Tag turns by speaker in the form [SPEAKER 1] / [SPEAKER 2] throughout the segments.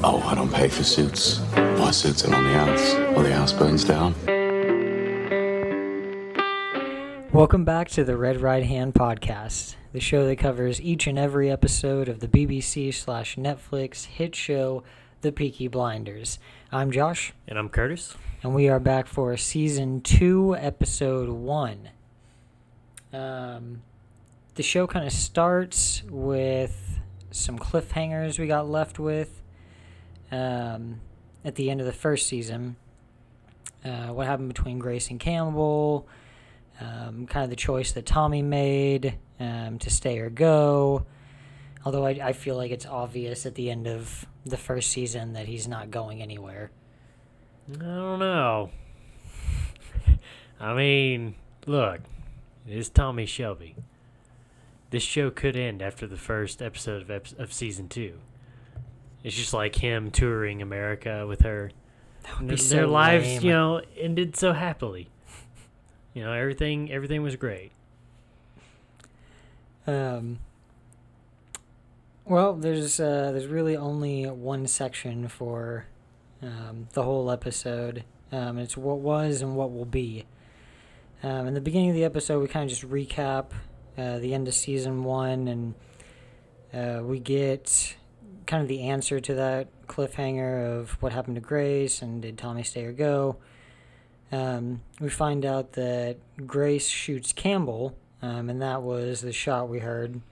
[SPEAKER 1] Oh, I don't pay for suits. My suits are on the house, or the house burns down.
[SPEAKER 2] Welcome back to the Red Right Hand Podcast, the show that covers each and every episode of the BBC/Netflix hit show, The Peaky Blinders. I'm Josh.
[SPEAKER 3] And I'm Curtis.
[SPEAKER 2] And we are back for Season 2, Episode 1. The show kind of starts with some cliffhangers we got left with at the end of the first season. What happened between Grace and Campbell, kind of the choice that Tommy made to stay or go. Although I feel like it's obvious at the end of the first season that he's not going anywhere.
[SPEAKER 3] I don't know. I mean, look, it is Tommy Shelby. This show could end after the first episode of Season 2. It's just like him touring America with her.
[SPEAKER 2] That would be
[SPEAKER 3] Their
[SPEAKER 2] so
[SPEAKER 3] lives,
[SPEAKER 2] lame.
[SPEAKER 3] ended so happily. Everything was great.
[SPEAKER 2] Well, there's really only one section for the whole episode. It's what was and what will be. In the beginning of the episode, we kind of just recap the end of Season 1, and we get kind of the answer to that cliffhanger of what happened to Grace and did Tommy stay or go. We find out that Grace shoots Campbell, and that was the shot we heard.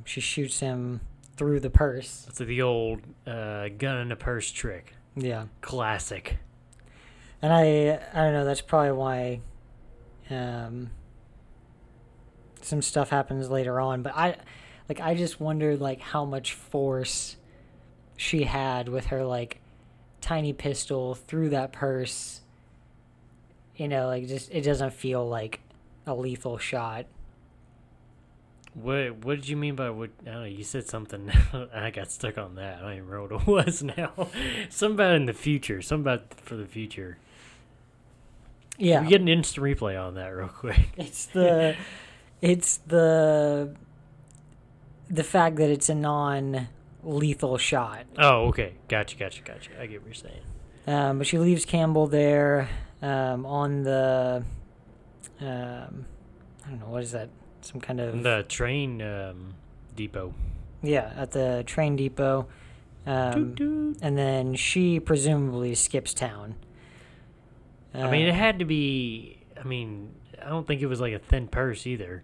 [SPEAKER 2] She shoots him through the purse.
[SPEAKER 3] It's like the old gun in a purse trick.
[SPEAKER 2] Yeah.
[SPEAKER 3] Classic.
[SPEAKER 2] And I don't know, that's probably why some stuff happens later on, but I just wondered how much force she had with her tiny pistol through that purse. Just it doesn't feel like a lethal shot.
[SPEAKER 3] What did you mean by what? I don't know. You said something. I got stuck on that. I don't even remember what it was now. Something about in the future. Something about for the future.
[SPEAKER 2] Yeah.
[SPEAKER 3] We get an instant replay on that real quick.
[SPEAKER 2] It's the fact that it's a non-lethal shot.
[SPEAKER 3] Oh, okay. Gotcha. I get what you're saying.
[SPEAKER 2] But she leaves Campbell there on the I don't know, what is that? Some kind of
[SPEAKER 3] The train depot.
[SPEAKER 2] Yeah, at the train depot.
[SPEAKER 3] Toot, toot.
[SPEAKER 2] And then she presumably skips town.
[SPEAKER 3] It had to be. I don't think it was like a thin purse either.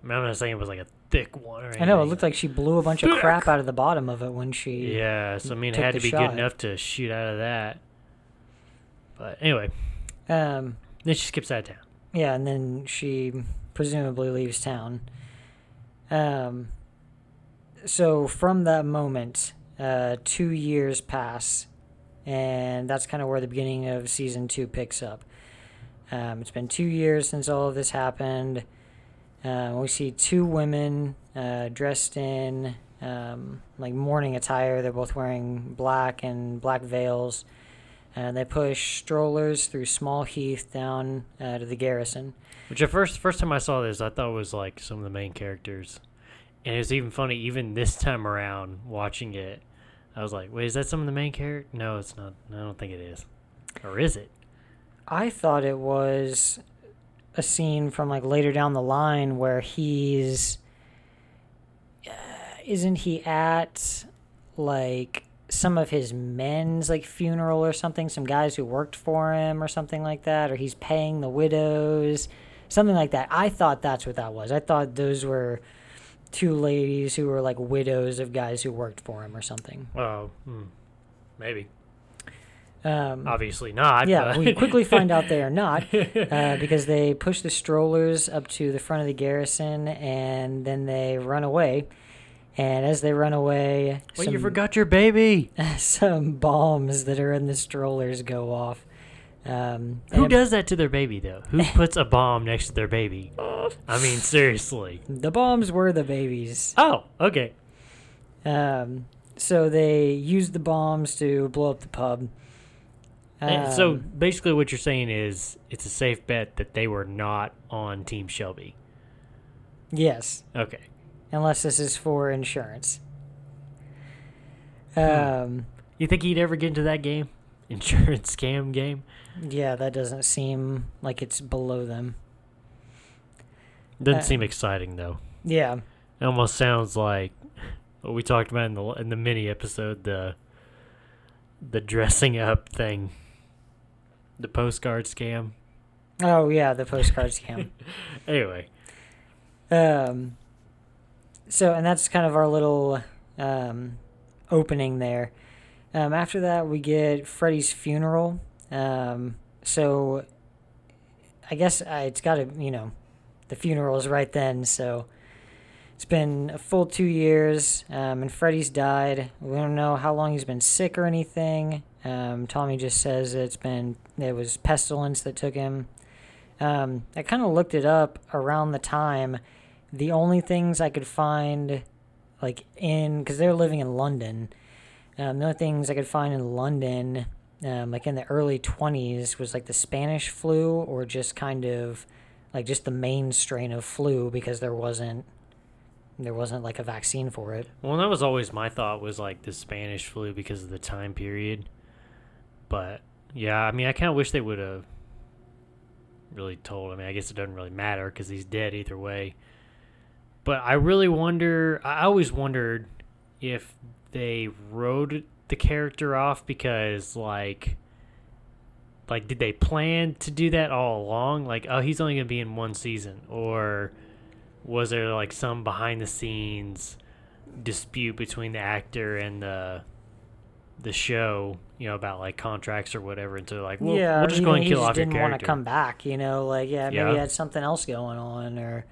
[SPEAKER 3] I'm not saying it was like a thick one or anything.
[SPEAKER 2] I know, it looked like she blew a bunch of crap out of the bottom of it when she
[SPEAKER 3] Yeah, so it
[SPEAKER 2] took
[SPEAKER 3] had
[SPEAKER 2] the
[SPEAKER 3] to be
[SPEAKER 2] shot.
[SPEAKER 3] good enough to shoot out of that. But anyway,
[SPEAKER 2] Um,
[SPEAKER 3] then she skips out of town.
[SPEAKER 2] yeah, and then she presumably leaves town. So from that moment, 2 years pass, and that's kind of where the beginning of Season 2 picks up. It's been 2 years since all of this happened. We see two women dressed in morning attire. They're both wearing black and black veils. And they push strollers through Small Heath down to the garrison.
[SPEAKER 3] Which at first time I saw this, I thought it was like some of the main characters. And it was even funny, even this time around, watching it, I was like, wait, is that some of the main character? No, it's not. I don't think it is. Or is it?
[SPEAKER 2] I thought it was a scene from later down the line where he's... isn't he at some of his men's funeral or something, some guys who worked for him or something like that, or he's paying the widows, something like that. I thought that's what that was. I thought those were two ladies who were widows of guys who worked for him or something.
[SPEAKER 3] Oh, maybe. Obviously not.
[SPEAKER 2] Yeah,
[SPEAKER 3] but
[SPEAKER 2] we quickly find out they are not because they push the strollers up to the front of the garrison and then they run away. And as they run away...
[SPEAKER 3] Wait, you forgot your baby!
[SPEAKER 2] Some bombs that are in the strollers go off.
[SPEAKER 3] Who does that to their baby, though? Who puts a bomb next to their baby? Seriously.
[SPEAKER 2] The bombs were the babies.
[SPEAKER 3] Oh, okay.
[SPEAKER 2] So they used the bombs to blow up the pub.
[SPEAKER 3] And so basically what you're saying is it's a safe bet that they were not on Team Shelby.
[SPEAKER 2] Yes.
[SPEAKER 3] Okay.
[SPEAKER 2] Unless this is for insurance.
[SPEAKER 3] You think he'd ever get into that game? Insurance scam game?
[SPEAKER 2] Yeah, that doesn't seem like it's below them.
[SPEAKER 3] Doesn't seem exciting, though.
[SPEAKER 2] Yeah.
[SPEAKER 3] It almost sounds like what we talked about in the mini episode, the dressing up thing. The postcard scam.
[SPEAKER 2] Oh, yeah, the postcard scam.
[SPEAKER 3] Anyway.
[SPEAKER 2] So, and that's kind of our little opening there. After that, we get Freddy's funeral. So, I guess it's got to, the funeral is right then, so it's been a full 2 years, and Freddy's died. We don't know how long he's been sick or anything. Tommy just says it was pestilence that took him. I kind of looked it up around the time. The only things I could find, because they're living in London, the only things I could find in London, in the early 20s, was the Spanish flu, or just kind of just the main strain of flu, because there wasn't a vaccine for it.
[SPEAKER 3] Well, that was always my thought, was the Spanish flu because of the time period. But yeah, I mean, I kind of wish they would have really told. I mean, I guess it doesn't really matter because he's dead either way. But I really wonder, I always wondered if they wrote the character off because, did they plan to do that all along? Oh, he's only going to be in one season. Or was there, some behind-the-scenes dispute between the actor and the show, about, contracts or whatever, and so, we'll just go and kill off your character.
[SPEAKER 2] Didn't want to come back, maybe he had something else going on, or...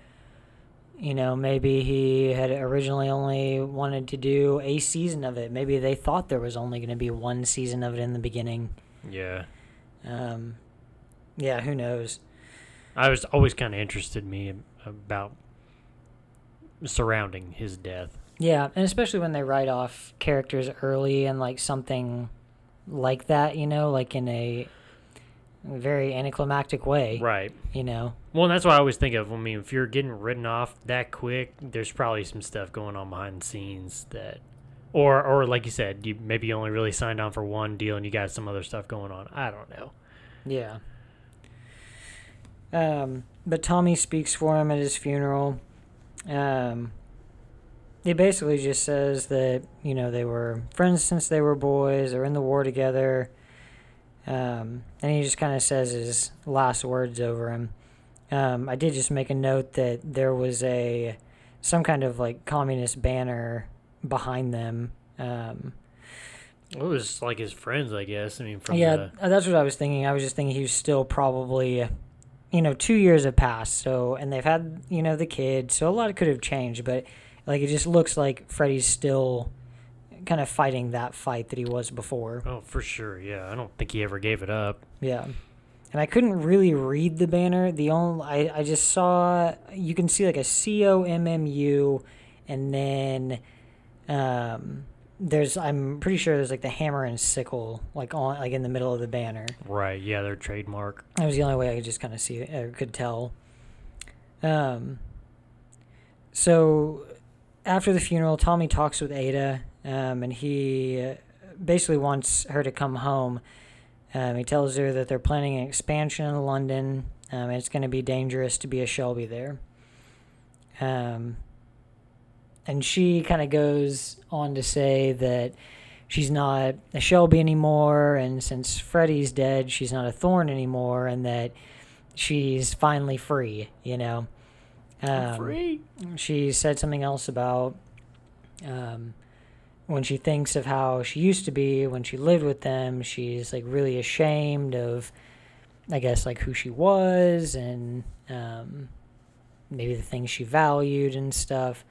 [SPEAKER 2] maybe he had originally only wanted to do a season of it. Maybe they thought there was only going to be one season of it in the beginning.
[SPEAKER 3] Yeah.
[SPEAKER 2] Yeah, who knows?
[SPEAKER 3] I was always kind of interested about surrounding his death.
[SPEAKER 2] Yeah, and especially when they write off characters early and something like that, in a very anticlimactic way.
[SPEAKER 3] Right.
[SPEAKER 2] Well,
[SPEAKER 3] that's what I always think of. I mean, if you're getting written off that quick, there's probably some stuff going on behind the scenes that, or like you said, you maybe only really signed on for one deal and you got some other stuff going on. I don't know.
[SPEAKER 2] Yeah. But Tommy speaks for him at his funeral. He basically just says that, they were friends since they were boys, they're in the war together. And he just kind of says his last words over him. I did just make a note that there was some kind of communist banner behind them.
[SPEAKER 3] It was his friends, I guess. I mean,
[SPEAKER 2] that's what I was thinking. I was just thinking he was still probably, 2 years have passed. So, and they've had, the kid. So a lot could have changed, but it just looks like Freddy's still kind of fighting that fight that he was before.
[SPEAKER 3] Oh, for sure, yeah. I don't think he ever gave it up.
[SPEAKER 2] Yeah. And I couldn't really read the banner. I just saw, you can see a COMMU, and then I'm pretty sure there's the hammer and sickle on in the middle of the banner.
[SPEAKER 3] Right, yeah, their trademark.
[SPEAKER 2] That was the only way I could just kind of see it, or could tell. So after the funeral, Tommy talks with Ada. And he basically wants her to come home. He tells her that they're planning an expansion in London, and it's going to be dangerous to be a Shelby there. And she kind of goes on to say that she's not a Shelby anymore, and since Freddy's dead, she's not a Thorn anymore, and that she's finally free,
[SPEAKER 3] I'm free.
[SPEAKER 2] She said something else about... when she thinks of how she used to be when she lived with them, she's really ashamed of, I guess, who she was, and maybe the things she valued and stuff.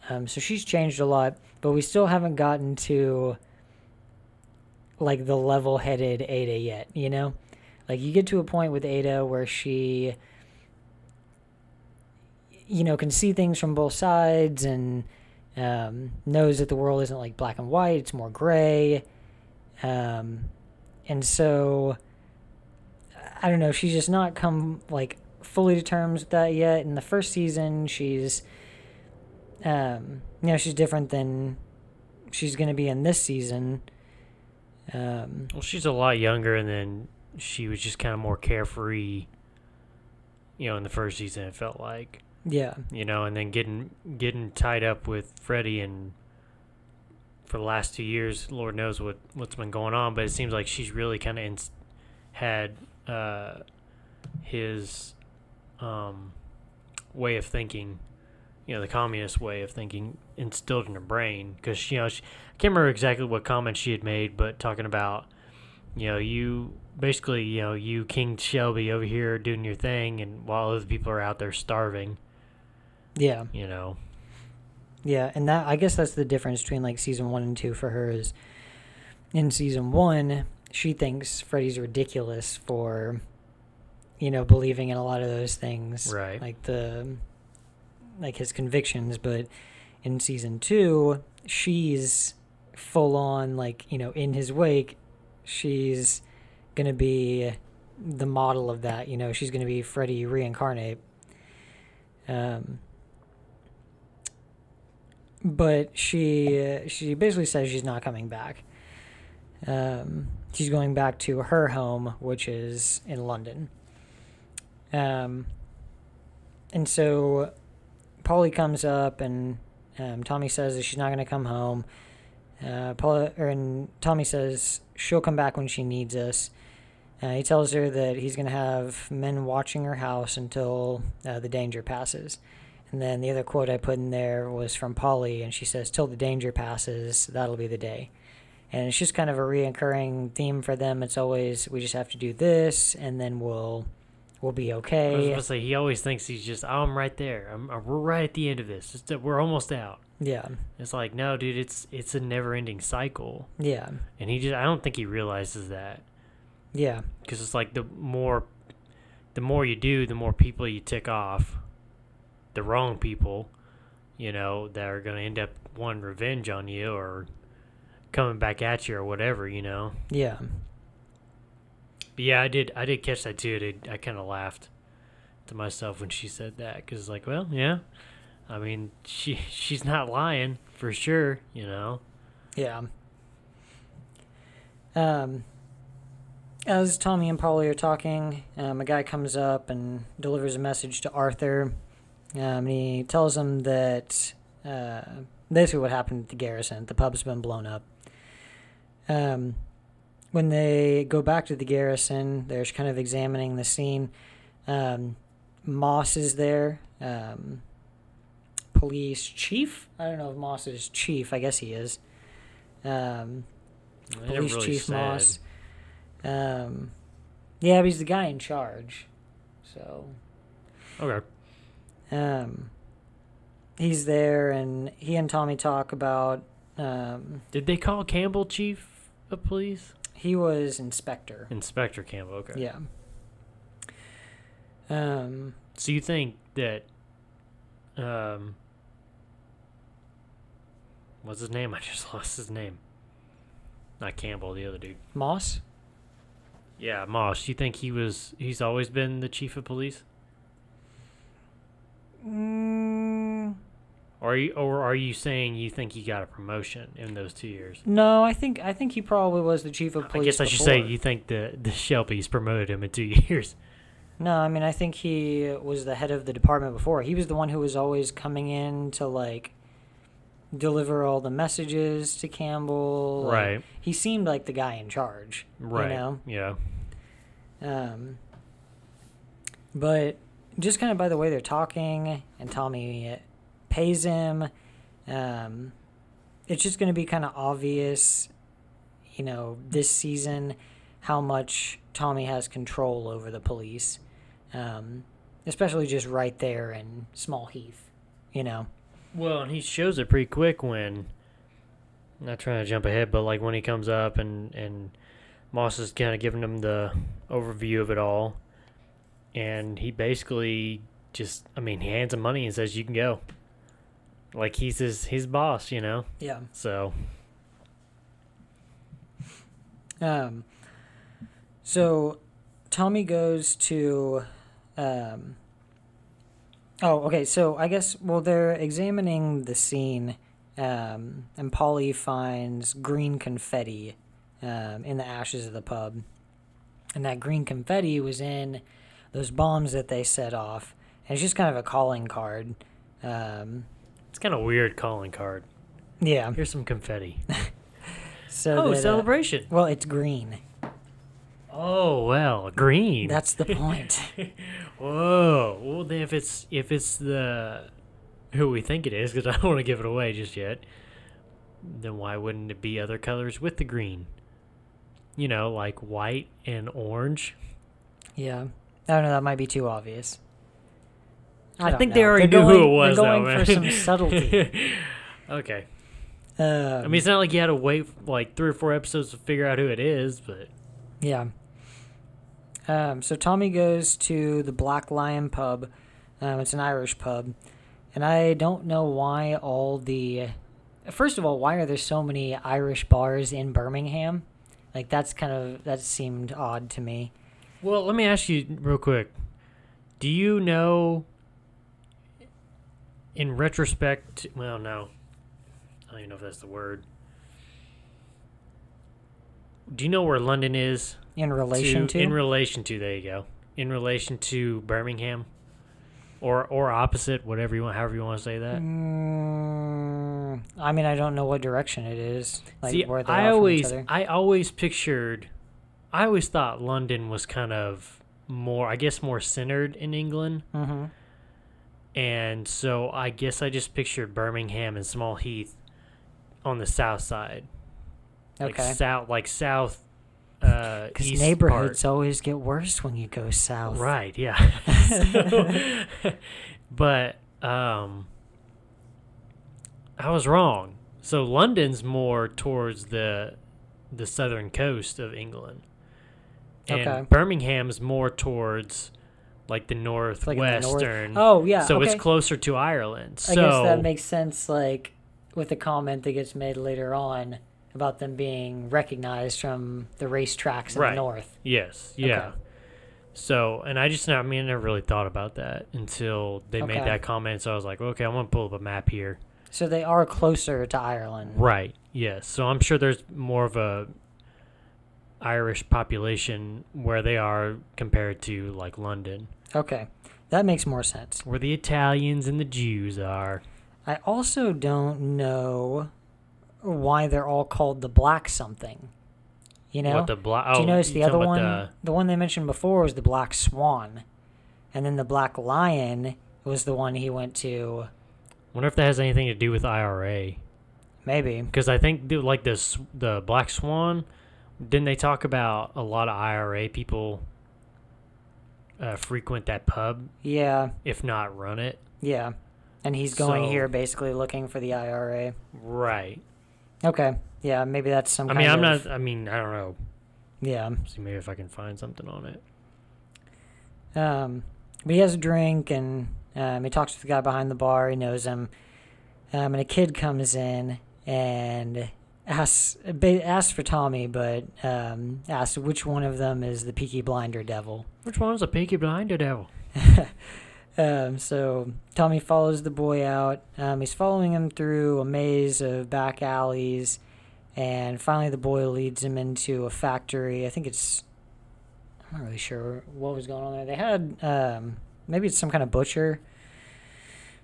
[SPEAKER 2] So she's changed a lot, but we still haven't gotten to the level-headed Ada yet, you get to a point with Ada where she can see things from both sides, and knows that the world isn't black and white, it's more gray. And so, I don't know, she's just not come fully to terms with that yet. In the first season, she's, she's different than she's going to be in this season.
[SPEAKER 3] Well, she's a lot younger, and then she was just kind of more carefree, in the first season, it felt like.
[SPEAKER 2] Yeah.
[SPEAKER 3] And then getting tied up with Freddie, and for the last 2 years, Lord knows what's been going on, but it seems like she's really kind of had his way of thinking, the communist way of thinking instilled in her brain. Because, I can't remember exactly what comment she had made, but talking about, you basically, you King Shelby over here doing your thing, and while other people are out there starving.
[SPEAKER 2] Yeah.
[SPEAKER 3] Yeah,
[SPEAKER 2] and that, I guess that's the difference between like season 1 and 2 for her is in season 1, she thinks Freddie's ridiculous for, believing in a lot of those things.
[SPEAKER 3] Right.
[SPEAKER 2] Like his convictions, but in season 2, she's full on, like, in his wake, she's going to be the model of that, she's going to be Freddie reincarnate. But she basically says she's not coming back. She's going back to her home, which is in London. And so Polly comes up, and Tommy says that she's not going to come home. And Tommy says she'll come back when she needs us. He tells her that he's going to have men watching her house until the danger passes. And then the other quote I put in there was from Polly, and she says, "Till the danger passes, that'll be the day." And it's just kind of a reoccurring theme for them. It's always, we just have to do this, and then we'll be okay.
[SPEAKER 3] I was going to say, he always thinks he's just, I'm right there. We're right at the end of this. We're almost out.
[SPEAKER 2] Yeah.
[SPEAKER 3] It's like, no, dude, it's a never-ending cycle.
[SPEAKER 2] Yeah.
[SPEAKER 3] And I don't think he realizes that.
[SPEAKER 2] Yeah.
[SPEAKER 3] Because it's like the more you do, the more people you tick off. The wrong people, that are going to end up wanting revenge on you or coming back at you or whatever,
[SPEAKER 2] Yeah.
[SPEAKER 3] But yeah, I did catch that too. I kind of laughed to myself when she said that, because it's like, well, yeah, I mean, she's not lying for sure,
[SPEAKER 2] Yeah. As Tommy and Polly are talking, a guy comes up and delivers a message to Arthur. And he tells him that basically what happened at the garrison. The pub's been blown up. When they go back to the garrison, they're kind of examining the scene. Moss is there. Police chief? I don't know if Moss is chief. I guess he is. Police
[SPEAKER 3] really
[SPEAKER 2] chief
[SPEAKER 3] said.
[SPEAKER 2] Moss. Yeah, but he's the guy in charge. So.
[SPEAKER 3] Okay.
[SPEAKER 2] He's there, and he and Tommy talk about.
[SPEAKER 3] Did they call Campbell chief of police?
[SPEAKER 2] He was inspector.
[SPEAKER 3] Inspector Campbell. Okay.
[SPEAKER 2] Yeah.
[SPEAKER 3] So you think that? What's his name? I just lost his name. Not Campbell, the other dude.
[SPEAKER 2] Moss?
[SPEAKER 3] Yeah, Moss. You think he's always been the chief of police? Or are you saying you think he got a promotion in those 2 years?
[SPEAKER 2] No, I think he probably was the chief of police.
[SPEAKER 3] I guess I should say you think the Shelbys promoted him in 2 years.
[SPEAKER 2] No, I mean, I think he was the head of the department before. He was the one who was always coming in to, like, deliver all the messages to Campbell.
[SPEAKER 3] Right.
[SPEAKER 2] Like, he seemed like the guy in charge.
[SPEAKER 3] Right.
[SPEAKER 2] Yeah.
[SPEAKER 3] But
[SPEAKER 2] just kind of by the way they're talking, and Tommy pays him, it's just going to be kind of obvious, this season, how much Tommy has control over the police, especially just right there in Small Heath,
[SPEAKER 3] Well, and he shows it pretty quick when, not trying to jump ahead, but like when he comes up and Moss is kind of giving him the overview of it all, and he basically just, he hands him money and says, "You can go." Like he's his boss,
[SPEAKER 2] Yeah.
[SPEAKER 3] So.
[SPEAKER 2] So Tommy goes to, so I guess, they're examining the scene, and Polly finds green confetti, in the ashes of the pub. And that green confetti was in those bombs that they set off. And it's just kind of a calling card.
[SPEAKER 3] It's kind of a weird calling card.
[SPEAKER 2] Yeah.
[SPEAKER 3] Here's some confetti.
[SPEAKER 2] So
[SPEAKER 3] celebration.
[SPEAKER 2] Well, it's green.
[SPEAKER 3] Oh, well, green.
[SPEAKER 2] That's the point.
[SPEAKER 3] Whoa. Well, then if it's the who we think it is, because I don't want to give it away just yet, then why wouldn't it be other colors with the green? You know, like white and orange.
[SPEAKER 2] Yeah. I don't know. That might be too obvious.
[SPEAKER 3] I think they already knew who it was,
[SPEAKER 2] they're
[SPEAKER 3] though,
[SPEAKER 2] going
[SPEAKER 3] man.
[SPEAKER 2] for some subtlety.
[SPEAKER 3] Okay. I mean, it's not like you had to wait like 3 or 4 episodes to figure out who it is, but...
[SPEAKER 2] Yeah. So Tommy goes to the Black Lion pub. It's an Irish pub. And I don't know why all the... First of all, why are there so many Irish bars in Birmingham? Like, that seemed odd to me.
[SPEAKER 3] Well, let me ask you real quick. Do you know, in retrospect... Well, no. I don't even know if that's the word. Do you know where London is?
[SPEAKER 2] In relation to?
[SPEAKER 3] In relation to, there you go. In relation to Birmingham? Or opposite, whatever you want, however you want to say that.
[SPEAKER 2] I mean, I don't know what direction it is. Like,
[SPEAKER 3] see,
[SPEAKER 2] where they're from each other.
[SPEAKER 3] I always thought London was kind of more centered in England.
[SPEAKER 2] Mm-hmm.
[SPEAKER 3] And so I guess I just pictured Birmingham and Small Heath on the south side.
[SPEAKER 2] Okay.
[SPEAKER 3] Like south,
[SPEAKER 2] because
[SPEAKER 3] east
[SPEAKER 2] neighborhoods
[SPEAKER 3] part.
[SPEAKER 2] always get worse when you go south.
[SPEAKER 3] Right, yeah. But I was wrong. So London's more towards the southern coast of England. And
[SPEAKER 2] Okay.
[SPEAKER 3] Birmingham's more towards like the northwestern.
[SPEAKER 2] Oh, yeah.
[SPEAKER 3] So
[SPEAKER 2] okay.
[SPEAKER 3] it's closer to Ireland. So
[SPEAKER 2] I guess that makes sense, like, with the comment that gets made later on about them being recognized from the racetracks in the north.
[SPEAKER 3] Yes, yeah.
[SPEAKER 2] Okay.
[SPEAKER 3] So, and I never really thought about that until they made that comment. So I was like, okay, I'm going to pull up a map here.
[SPEAKER 2] So they are closer to Ireland.
[SPEAKER 3] Right, yes. So I'm sure there's more of a Irish population where they are compared to, like, London.
[SPEAKER 2] Okay. That makes more sense.
[SPEAKER 3] Where the Italians and the Jews are.
[SPEAKER 2] I also don't know why they're all called the Black something. You know?
[SPEAKER 3] What, the
[SPEAKER 2] Do you notice the other one? The one they mentioned before was the Black Swan. And then the Black Lion was the one he went to.
[SPEAKER 3] Wonder if that has anything to do with IRA.
[SPEAKER 2] Maybe.
[SPEAKER 3] Because I think, like, the Black Swan, didn't they talk about a lot of IRA people frequent that pub?
[SPEAKER 2] Yeah.
[SPEAKER 3] If not run it.
[SPEAKER 2] Yeah. And he's going here basically looking for the IRA.
[SPEAKER 3] Right.
[SPEAKER 2] Okay. Yeah, maybe that's some
[SPEAKER 3] I don't know.
[SPEAKER 2] Yeah.
[SPEAKER 3] See, maybe if I can find something on it.
[SPEAKER 2] But he has a drink, and he talks to the guy behind the bar. He knows him. And a kid comes in and asks for Tommy, but asks which one of them is the Peaky Blinder devil.
[SPEAKER 3] Which one's the Peaky Blinder devil?
[SPEAKER 2] So Tommy follows the boy out. He's following him through a maze of back alleys, and finally the boy leads him into a factory. I'm not really sure what was going on there. They had, maybe it's some kind of butcher.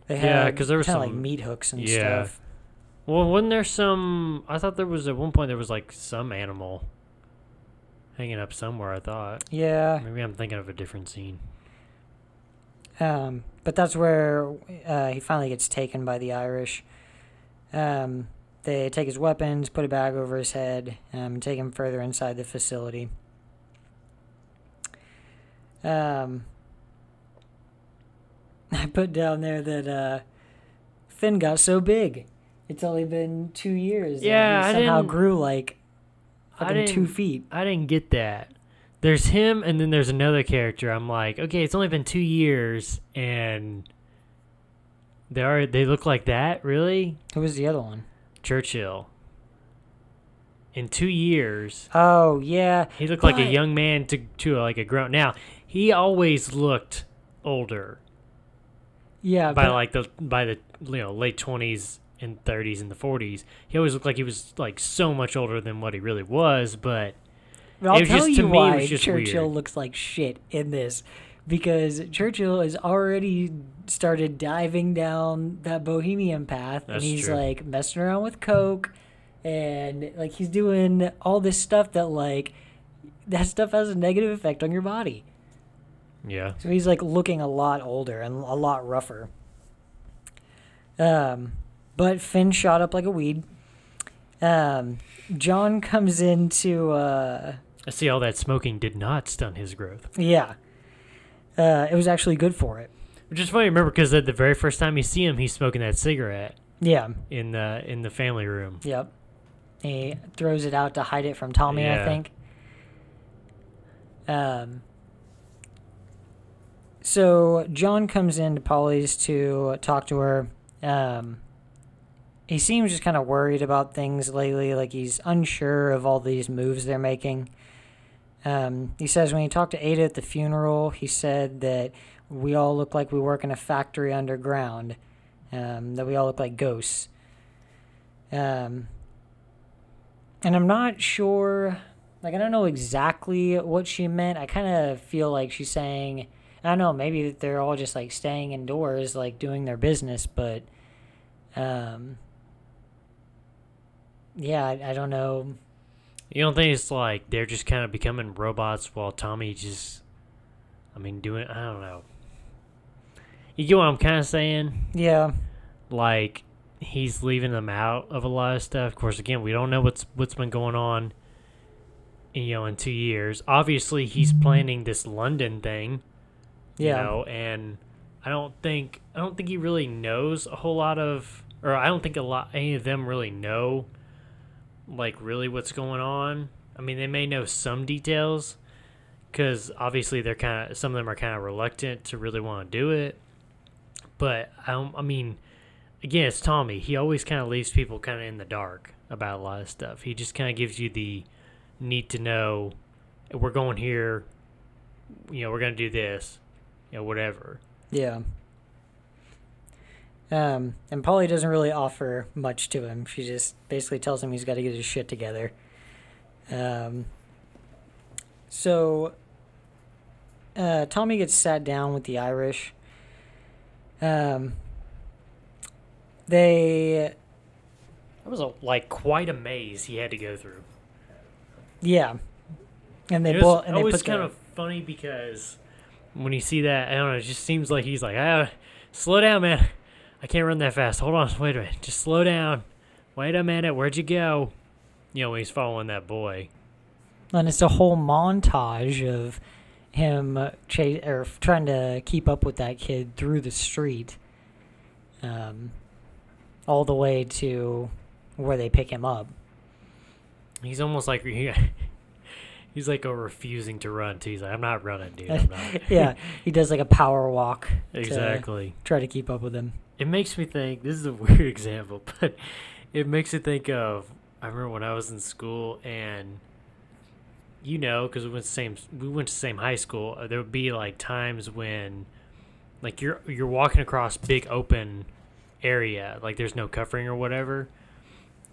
[SPEAKER 2] They had
[SPEAKER 3] because there was
[SPEAKER 2] kind
[SPEAKER 3] some
[SPEAKER 2] of like meat hooks and stuff.
[SPEAKER 3] Well, wasn't there some? I thought there was at one point there was like some animal hanging up somewhere. I thought.
[SPEAKER 2] Yeah.
[SPEAKER 3] Maybe I'm thinking of a different scene.
[SPEAKER 2] But that's where he finally gets taken by the Irish. They take his weapons, put a bag over his head, and take him further inside the facility. I put down there that Finn got so big. It's only been 2 years.
[SPEAKER 3] Yeah,
[SPEAKER 2] and he somehow grew like fucking 2 feet.
[SPEAKER 3] I didn't get that. There's him, and then there's another character. I'm like, okay, it's only been 2 years, and they look like that, really?
[SPEAKER 2] Who was the other one?
[SPEAKER 3] Churchill. In 2 years.
[SPEAKER 2] Oh yeah,
[SPEAKER 3] he looked like a young man to like a grown. Now he always looked older.
[SPEAKER 2] Yeah,
[SPEAKER 3] by the late 20s in 30s and the 40s. He always looked like he was like so much older than what he really was, but
[SPEAKER 2] I'll tell you why
[SPEAKER 3] Churchill
[SPEAKER 2] weird. Looks like shit in this, because Churchill has already started diving down that bohemian path, and he's
[SPEAKER 3] true.
[SPEAKER 2] like messing around with coke, and like he's doing all this stuff that like that stuff has a negative effect on your body.
[SPEAKER 3] Yeah.
[SPEAKER 2] So he's like looking a lot older and a lot rougher. But Finn shot up like a weed. John comes into
[SPEAKER 3] I see all that smoking did not stunt his growth.
[SPEAKER 2] Yeah. It was actually good for it.
[SPEAKER 3] Which is funny, remember, because the very first time you see him, he's smoking that cigarette.
[SPEAKER 2] Yeah.
[SPEAKER 3] In the family room.
[SPEAKER 2] Yep. He throws it out to hide it from Tommy,
[SPEAKER 3] Yeah.
[SPEAKER 2] I think. So John comes into Polly's to talk to her. He seems just kind of worried about things lately, like he's unsure of all these moves they're making. He says when he talked to Ada at the funeral, he said that we all look like we work in a factory underground, that we all look like ghosts. And I'm not sure, like I don't know exactly what she meant. I kind of feel like she's saying, I don't know, maybe they're all just like staying indoors, like doing their business, but yeah, I don't know.
[SPEAKER 3] You don't think it's like they're just kind of becoming robots while Tommy just, doing, I don't know. You get what I'm kind of saying?
[SPEAKER 2] Yeah.
[SPEAKER 3] Like, he's leaving them out of a lot of stuff. Of course, again, we don't know what's been going on, in 2 years. Obviously, he's planning this London thing, and I don't think he really knows a whole lot of, or I don't think any of them really know, like, really what's going on. They may know some details, because obviously some of them are kind of reluctant to really want to do it. But, again, it's Tommy. He always kind of leaves people kind of in the dark about a lot of stuff. He just kind of gives you the need to know, we're going here, we're going to do this, whatever.
[SPEAKER 2] Yeah. And Polly doesn't really offer much to him. She just basically tells him he's got to get his shit together. So Tommy gets sat down with the Irish. That
[SPEAKER 3] was quite a maze he had to go through.
[SPEAKER 2] Yeah, and
[SPEAKER 3] it was kind of funny because when you see that, I don't know, it just seems like he's like, slow down, man. I can't run that fast. Hold on, wait a minute. Just slow down. Wait a minute. Where'd you go? When he's following that boy.
[SPEAKER 2] And it's a whole montage of him trying to keep up with that kid through the street, all the way to where they pick him up.
[SPEAKER 3] He's almost like he's like refusing to run too. He's like, I'm not running, dude. I'm not.
[SPEAKER 2] Yeah, he does like a power walk.
[SPEAKER 3] Exactly.
[SPEAKER 2] To try to keep up with him.
[SPEAKER 3] It makes me think. This is a weird example, but it makes me think of. I remember when I was in school, and because we went to the same high school. There would be like times when, like you're walking across big open area, like there's no covering or whatever,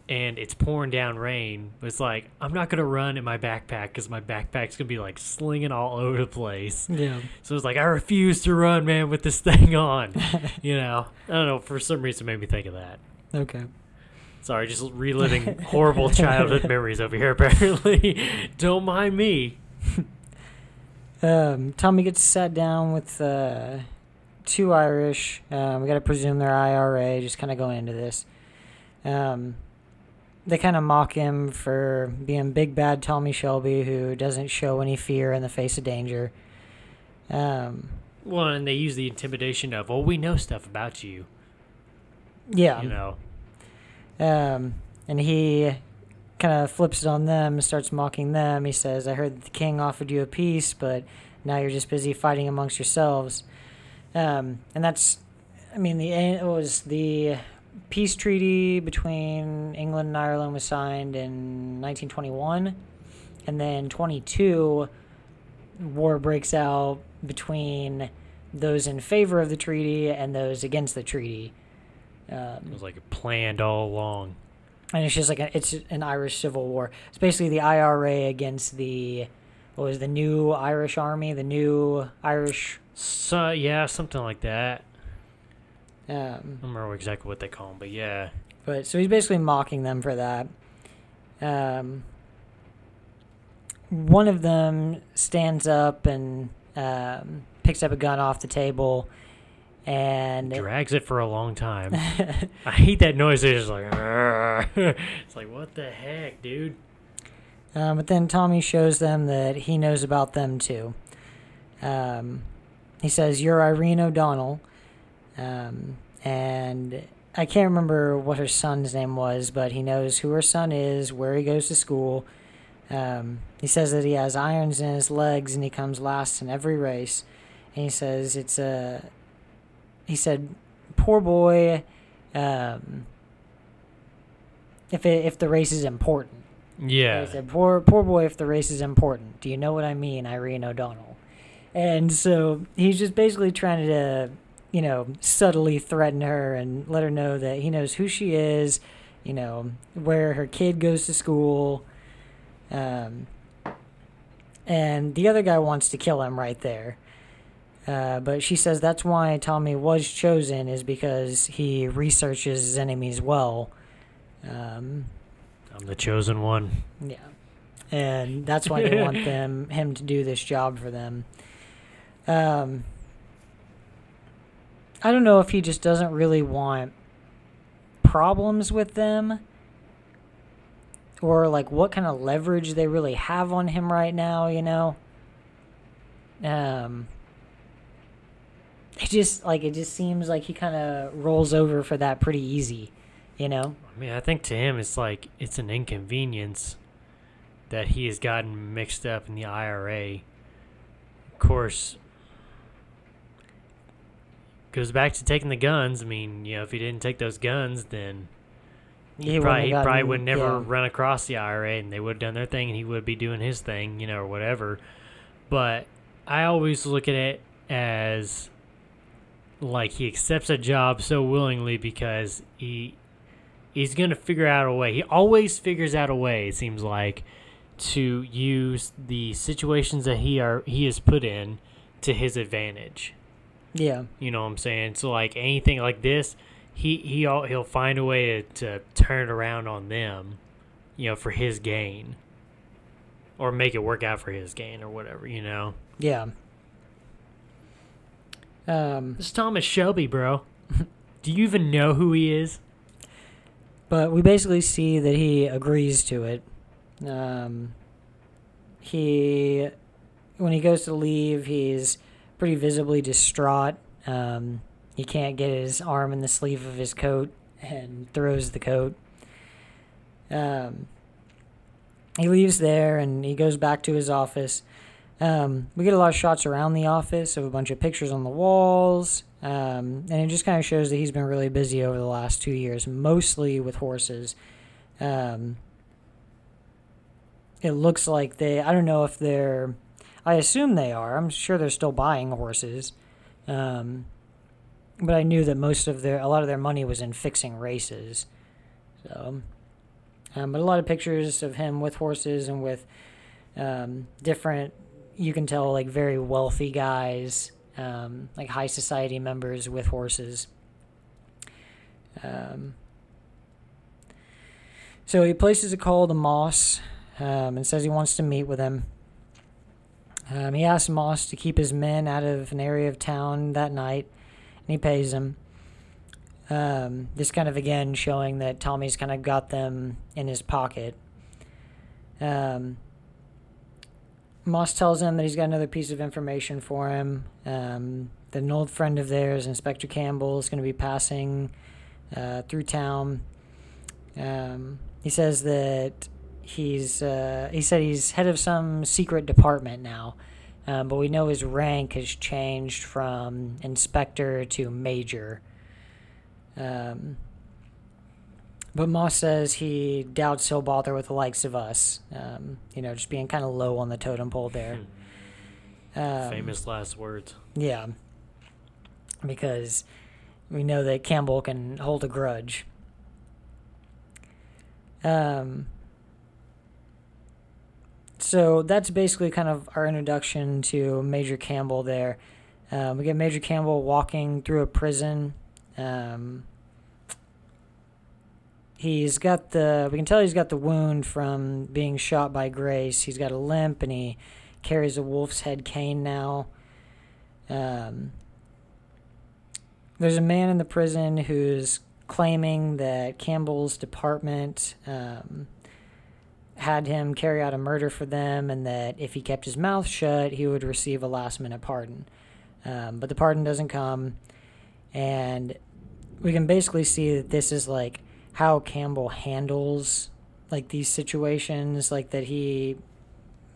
[SPEAKER 3] and it's pouring down rain. But it's like, I'm not gonna run in my backpack because my backpack's gonna be like slinging all over the place.
[SPEAKER 2] Yeah.
[SPEAKER 3] So it's like I refuse to run, man, with this thing on. I don't know. For some reason, it made me think of that.
[SPEAKER 2] Okay.
[SPEAKER 3] Sorry, just reliving horrible childhood memories over here, apparently. Don't mind me.
[SPEAKER 2] Tommy gets sat down with two Irish. We got to presume they're IRA, just kind of going into this. They kind of mock him for being big bad Tommy Shelby, who doesn't show any fear in the face of danger.
[SPEAKER 3] Well, and they use the intimidation of, we know stuff about you.
[SPEAKER 2] Yeah. And he kind of flips it on them and starts mocking them. He says, I heard that the king offered you a peace, but now you're just busy fighting amongst yourselves. And that's, the peace treaty between England and Ireland was signed in 1921. And then 22, war breaks out between those in favor of the treaty and those against the treaty.
[SPEAKER 3] It was like planned all along.
[SPEAKER 2] And it's just like it's an Irish civil war. It's basically the IRA against the new Irish army, the new Irish.
[SPEAKER 3] So yeah, something like that.
[SPEAKER 2] I
[SPEAKER 3] don't remember exactly what they call them, but yeah.
[SPEAKER 2] But so he's basically mocking them for that. One of them stands up and picks up a gun off the table and
[SPEAKER 3] drags it for a long time. I hate that noise. It's just like, it's like, what the heck, dude?
[SPEAKER 2] But then Tommy shows them that he knows about them too. He says, "You're Irene O'Donnell," and I can't remember what her son's name was, but he knows who her son is, where he goes to school. He says that he has irons in his legs and he comes last in every race. And he says he said, "Poor boy, if the race is important."
[SPEAKER 3] Yeah.
[SPEAKER 2] He said, poor boy, if the race is important. Do you know what I mean, Irene O'Donnell? And so he's just basically trying to, subtly threaten her and let her know that he knows who she is, where her kid goes to school. And the other guy wants to kill him right there. But she says that's why Tommy was chosen, is because he researches his enemies well.
[SPEAKER 3] I'm the chosen one.
[SPEAKER 2] Yeah. And that's why they want him to do this job for them. I don't know if he just doesn't really want problems with them, or like what kind of leverage they really have on him right now, it just seems like he kind of rolls over for that pretty easy, I
[SPEAKER 3] mean, I think to him it's like it's an inconvenience that he has gotten mixed up in the IRA. Of course, goes back to taking the guns. I mean, if he didn't take those guns, then he probably would never run across the IRA, and they would have done their thing, and he would be doing his thing, or whatever. But I always look at it as like he accepts a job so willingly because he's going to figure out a way. He always figures out a way, it seems like, to use the situations that he is put in to his advantage.
[SPEAKER 2] Yeah.
[SPEAKER 3] You know what I'm saying? So like anything like this, he'll find a way to turn it around on them, for his gain. Or make it work out for his gain or whatever,
[SPEAKER 2] Yeah.
[SPEAKER 3] This is Thomas Shelby, bro. Do you even know who he is?
[SPEAKER 2] But we basically see that he agrees to it. When he goes to leave, he's pretty visibly distraught. He can't get his arm in the sleeve of his coat and throws the coat. He leaves there and he goes back to his office. We get a lot of shots around the office of a bunch of pictures on the walls. And it just kind of shows that he's been really busy over the last 2 years, mostly with horses. It looks like I don't know if I assume they are. I'm sure they're still buying horses. But I knew that a lot of their money was in fixing races. So, but a lot of pictures of him with horses and with different, you can tell, like very wealthy guys, like high society members with horses. So he places a call to Moss and says he wants to meet with him. He asks Moss to keep his men out of an area of town that night, and he pays him. This kind of, again, showing that Tommy's kind of got them in his pocket. Moss tells him that he's got another piece of information for him. That an old friend of theirs, Inspector Campbell, is going to be passing through town. He says that he said he's head of some secret department now, but we know his rank has changed from inspector to major. But Moss says he doubts he'll bother with the likes of us, just being kind of low on the totem pole there.
[SPEAKER 3] Famous last words.
[SPEAKER 2] Yeah, because we know that Campbell can hold a grudge. So that's basically kind of our introduction to Major Campbell there. We get Major Campbell walking through a prison. We can tell he's got the wound from being shot by Grace. He's got a limp, and he carries a wolf's head cane now. There's a man in the prison who's claiming that Campbell's department had him carry out a murder for them, and that if he kept his mouth shut, he would receive a last-minute pardon. But the pardon doesn't come, and we can basically see that this is like how Campbell handles like these situations like that he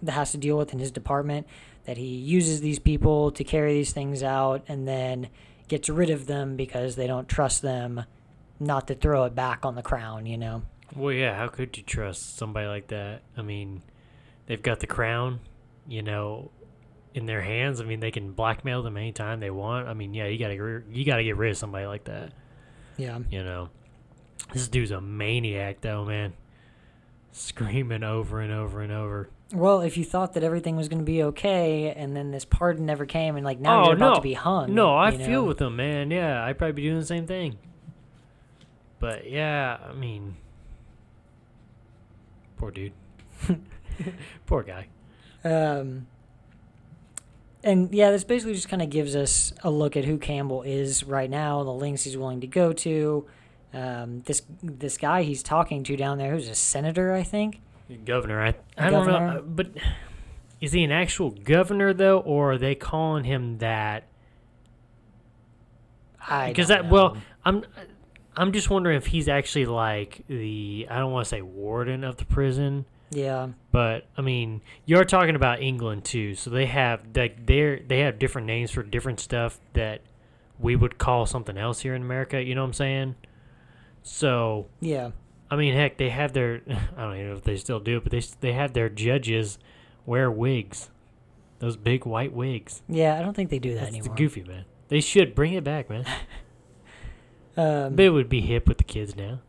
[SPEAKER 2] has to deal with in his department, that he uses these people to carry these things out and then gets rid of them because they don't trust them not to throw it back on the crown, you know?
[SPEAKER 3] Well, yeah, how could you trust somebody like that? I mean, they've got the crown, you know, in their hands. I mean, they can blackmail them anytime they want. I mean, yeah, you gotta get rid of somebody like that.
[SPEAKER 2] Yeah.
[SPEAKER 3] You know, this dude's a maniac, though, man. Screaming over and over and over.
[SPEAKER 2] Well, if you thought that everything was going to be okay, and then this pardon never came, and like now you're about to be hung.
[SPEAKER 3] No, I feel with him, man. Yeah, I'd probably be doing the same thing. But yeah, I mean, poor dude. Poor guy.
[SPEAKER 2] And yeah, this basically just kind of gives us a look at who Campbell is right now, the lengths he's willing to go to. This guy he's talking to down there, who's a senator, I think.
[SPEAKER 3] Governor, I don't know, but is he an actual governor though, or are they calling him that? Well, I'm just wondering if he's actually like I don't want to say warden of the prison.
[SPEAKER 2] Yeah.
[SPEAKER 3] But I mean, you're talking about England too, so they have they have different names for different stuff that we would call something else here in America. You know what I'm saying? So
[SPEAKER 2] yeah.
[SPEAKER 3] I mean, heck, they have their, I don't even know if they still do it, but they have their judges wear wigs. Those big white wigs.
[SPEAKER 2] Yeah, I don't think they do that anymore.
[SPEAKER 3] It's goofy, man. They should bring it back, man. But it would be hip with the kids now.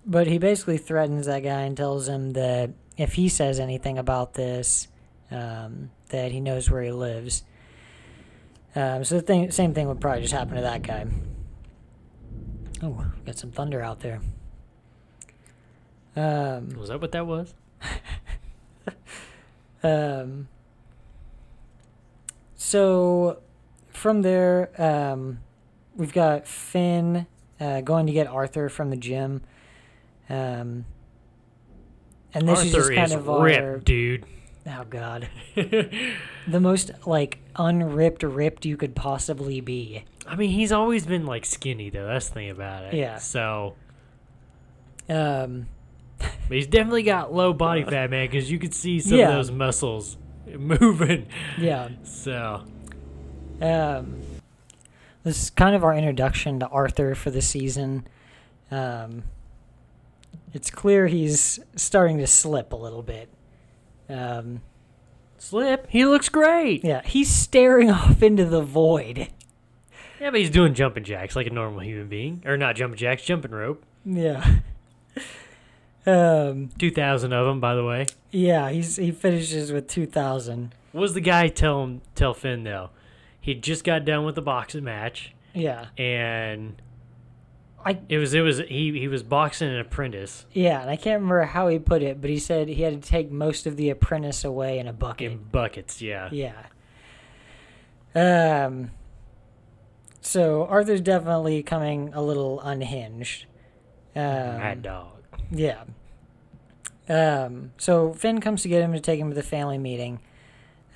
[SPEAKER 2] But he basically threatens that guy and tells him that if he says anything about this, that he knows where he lives. So the same thing would probably just happen to that guy. Oh, got some thunder out there.
[SPEAKER 3] Was that what that was?
[SPEAKER 2] So from there, we've got Finn going to get Arthur from the gym. And this
[SPEAKER 3] Arthur
[SPEAKER 2] is just kind of
[SPEAKER 3] ripped, dude.
[SPEAKER 2] Oh God, the most like ripped you could possibly be.
[SPEAKER 3] I mean, he's always been like skinny though. That's the thing about it.
[SPEAKER 2] Yeah.
[SPEAKER 3] So. But he's definitely got low body fat, man, because you could see some of those muscles moving.
[SPEAKER 2] Yeah.
[SPEAKER 3] So.
[SPEAKER 2] This is kind of our introduction to Arthur for the season. It's clear he's starting to slip a little bit.
[SPEAKER 3] Slip? He looks great.
[SPEAKER 2] Yeah, he's staring off into the void.
[SPEAKER 3] Yeah, but he's doing jumping jacks like a normal human being. Or not jumping jacks, jumping rope.
[SPEAKER 2] Yeah.
[SPEAKER 3] 2,000 of them, by the way.
[SPEAKER 2] Yeah, he finishes with 2,000.
[SPEAKER 3] What was the guy tell Finn though? He just got done with the boxing match.
[SPEAKER 2] Yeah.
[SPEAKER 3] And he was boxing an apprentice.
[SPEAKER 2] Yeah, and I can't remember how he put it, but he said he had to take most of the apprentice away in a bucket.
[SPEAKER 3] In buckets, yeah.
[SPEAKER 2] Yeah. So Arthur's definitely coming a little unhinged.
[SPEAKER 3] Mad dog.
[SPEAKER 2] Yeah. So Finn comes to get him to take him to the family meeting.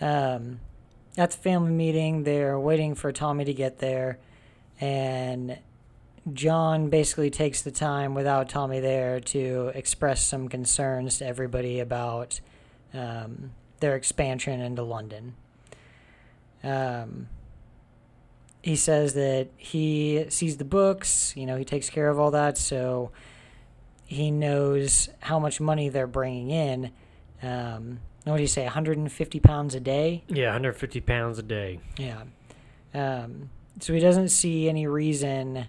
[SPEAKER 2] At the family meeting, they're waiting for Tommy to get there, and John basically takes the time without Tommy there to express some concerns to everybody about their expansion into London. He says that he sees the books, he takes care of all that, so he knows how much money they're bringing in. What do you say, £150 a day?
[SPEAKER 3] Yeah, £150 a day.
[SPEAKER 2] Yeah. So he doesn't see any reason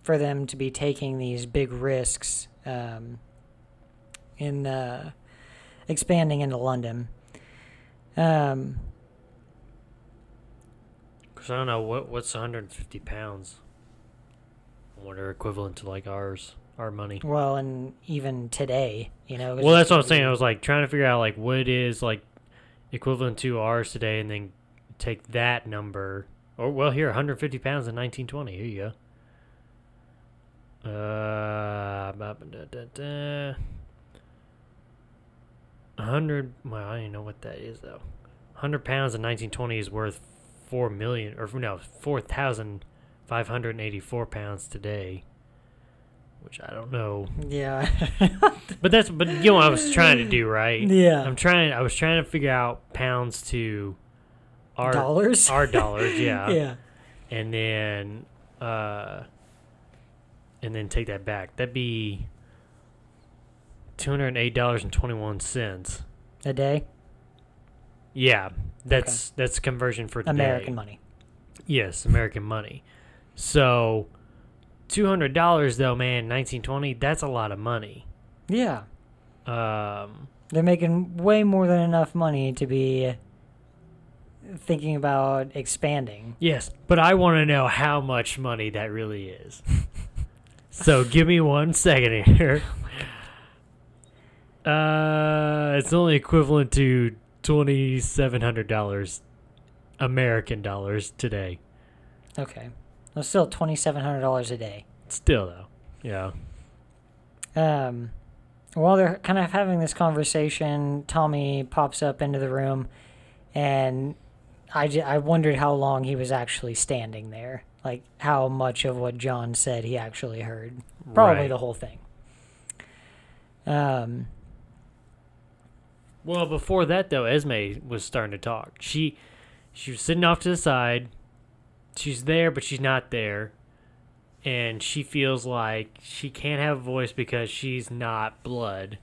[SPEAKER 2] for them to be taking these big risks in expanding into London.
[SPEAKER 3] Because I don't know, what's 150 pounds? I wonder, equivalent to like our money.
[SPEAKER 2] Well, and even today, you know.
[SPEAKER 3] Well, that's what I'm saying. I was like trying to figure out like what it is like equivalent to ours today, and then take that number. Or well, here 150 pounds in 1920. Here you go. 100. Well, I don't even know what that is though. 100 pounds in 1920 is worth 4 million, or no, 4,584 pounds today. Which I don't know.
[SPEAKER 2] Yeah.
[SPEAKER 3] but you know what I was trying to do, right?
[SPEAKER 2] Yeah.
[SPEAKER 3] I was trying to figure out pounds to our
[SPEAKER 2] dollars.
[SPEAKER 3] Our dollars, yeah.
[SPEAKER 2] Yeah.
[SPEAKER 3] And then take that back. That'd be $208.21
[SPEAKER 2] a day.
[SPEAKER 3] Yeah, that's conversion for today.
[SPEAKER 2] American money.
[SPEAKER 3] Yes, American money. So $200 though, man, 1920, that's a lot of money.
[SPEAKER 2] Yeah. They're making way more than enough money to be thinking about expanding.
[SPEAKER 3] Yes, but I want to know how much money that really is. So give me 1 second here. It's only equivalent to $2,700 American dollars today.
[SPEAKER 2] Okay. Well, still $2,700 a day.
[SPEAKER 3] Still, though. Yeah.
[SPEAKER 2] While they're kind of having this conversation, Tommy pops up into the room, and I wondered how long he was actually standing there. Like, how much of what John said he actually heard. Probably
[SPEAKER 3] Right.
[SPEAKER 2] the whole thing.
[SPEAKER 3] Well, before that, though, Esme was starting to talk. She was sitting off to the side. She's there, but she's not there. And she feels like she can't have a voice because she's not blood.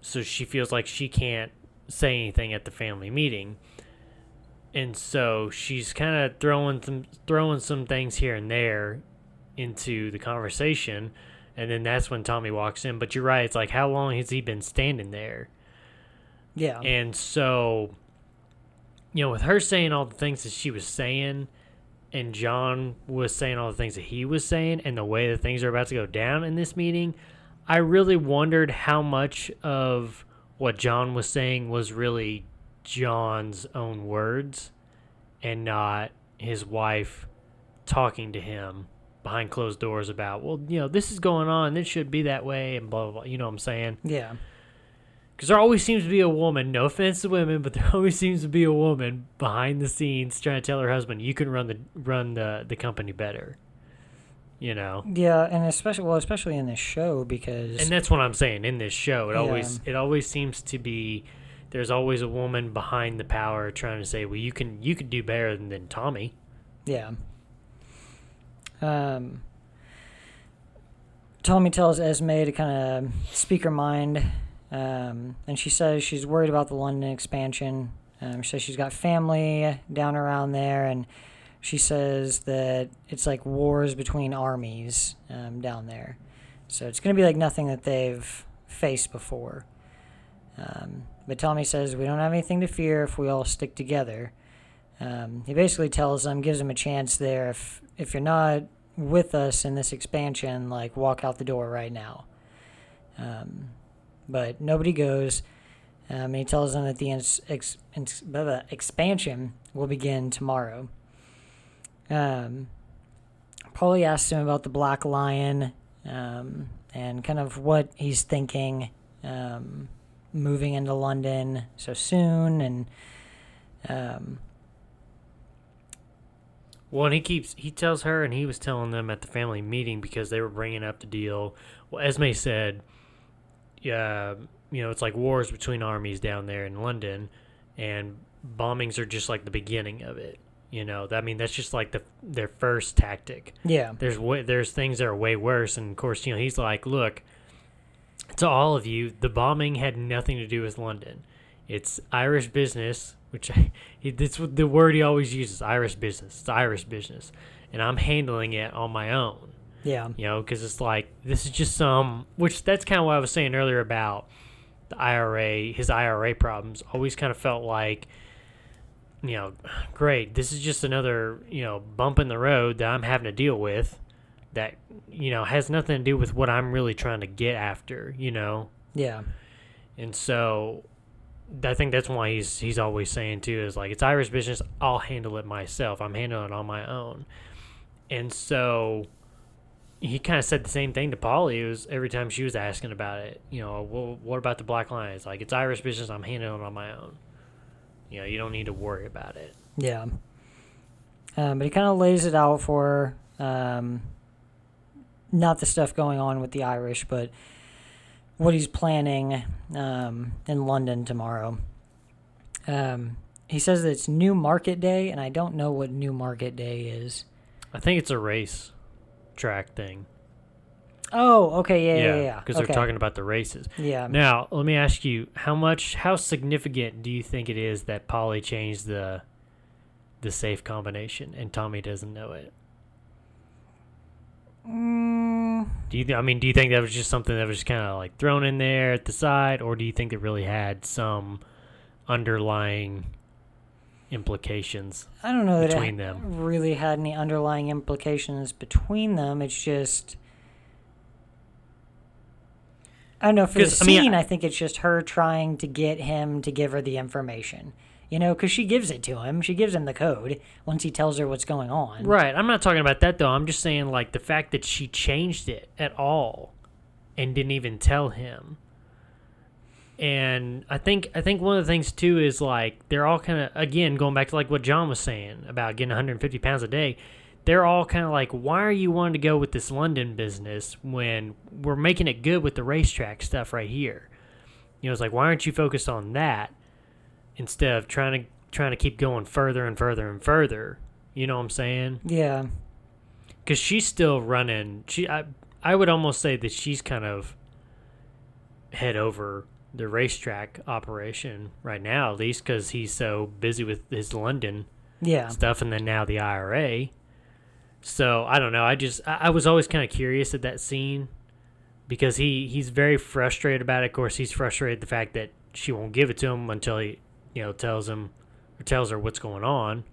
[SPEAKER 3] So she feels like she can't say anything at the family meeting. And so she's kind of throwing some things here and there into the conversation. And then that's when Tommy walks in. But you're right. It's like, how long has he been standing there?
[SPEAKER 2] Yeah.
[SPEAKER 3] And so, you know, with her saying all the things that she was saying, and John was saying all the things that he was saying, and the way that things are about to go down in this meeting, I really wondered how much of what John was saying was really John's own words and not his wife talking to him behind closed doors about, well, you know, this is going on, it should be that way, and blah, blah, blah. You know what I'm saying?
[SPEAKER 2] Yeah.
[SPEAKER 3] Because there always seems to be a woman, no offense to women, but there always seems to be a woman behind the scenes trying to tell her husband, you can run the company better. You know?
[SPEAKER 2] Yeah, and especially in this show, because...
[SPEAKER 3] And that's what I'm saying, in this show. It
[SPEAKER 2] Yeah.
[SPEAKER 3] always seems to be, there's always a woman behind the power trying to say, well, you could do better than Tommy.
[SPEAKER 2] Yeah. Tommy tells Esme to kind of speak her mind, and she says she's worried about the London expansion. She says she's got family down around there, and she says that it's like wars between armies down there. So it's going to be like nothing that they've faced before. But Tommy says we don't have anything to fear if we all stick together. He basically tells them, gives them a chance there. If you're not with us in this expansion, like, walk out the door right now. But nobody goes. And he tells them that the expansion will begin tomorrow. Paulie asks him about the Black Lion and kind of what he's thinking moving into London so soon. And
[SPEAKER 3] well, and he tells her, and he was telling them at the family meeting because they were bringing up the deal. Well, Esme said, you know, it's like wars between armies down there in London, and bombings are just like the beginning of it. You know, I mean, that's just like their first tactic.
[SPEAKER 2] yeah,
[SPEAKER 3] There's things that are way worse, and of course, you know, he's like, look, to all of you, the bombing had nothing to do with London. It's Irish business, which it's the word he always uses, Irish business. It's Irish business. And I'm handling it on my own.
[SPEAKER 2] Yeah.
[SPEAKER 3] You know, because it's like, this is just which that's kind of what I was saying earlier about the IRA, his IRA problems. Always kind of felt like, you know, great, this is just another, you know, bump in the road that I'm having to deal with that, you know, has nothing to do with what I'm really trying to get after, you know?
[SPEAKER 2] Yeah.
[SPEAKER 3] And so I think that's why he's always saying, too, is like, it's Irish business, I'll handle it myself. I'm handling it on my own. And so he kind of said the same thing to Polly. It was every time she was asking about it, you know, well, what about the Black Lion? It's like, it's Irish business, I'm handling it on my own. You know, you don't need to worry about it.
[SPEAKER 2] Yeah. But he kind of lays it out for not the stuff going on with the Irish, but what he's planning in London tomorrow. He says that it's New Market Day, and I don't know what New Market Day is.
[SPEAKER 3] I think it's a race track thing.
[SPEAKER 2] Oh, okay, yeah.
[SPEAKER 3] Because they're talking about the races.
[SPEAKER 2] Yeah.
[SPEAKER 3] Now, let me ask you, how significant do you think it is that Polly changed the safe combination and Tommy doesn't know it? Do you think that was just something that was just kind of like thrown in there at the side, or do you think it really had some underlying implications?
[SPEAKER 2] I don't know
[SPEAKER 3] between
[SPEAKER 2] that it
[SPEAKER 3] them
[SPEAKER 2] really had any underlying implications between them. It's just, I don't know, for the scene, I think it's just her trying to get him to give her the information. You know, because she gives it to him. She gives him the code once he tells her what's going on.
[SPEAKER 3] Right. I'm not talking about that, though. I'm just saying, like, the fact that she changed it at all and didn't even tell him. And I think one of the things, too, is, like, they're all kind of, again, going back to, like, what John was saying about getting 150 pounds a day, they're all kind of like, why are you wanting to go with this London business when we're making it good with the racetrack stuff right here? You know, it's like, why aren't you focused on that instead of trying to keep going further and further and further? You know what I'm saying?
[SPEAKER 2] Yeah.
[SPEAKER 3] Because she's still running. I would almost say that she's kind of head over the racetrack operation right now, at least because he's so busy with his London stuff, and then now the IRA. So I don't know. I was always kind of curious at that scene because he's very frustrated about it. Of course, he's frustrated the fact that she won't give it to him until he, you know, tells her what's going on,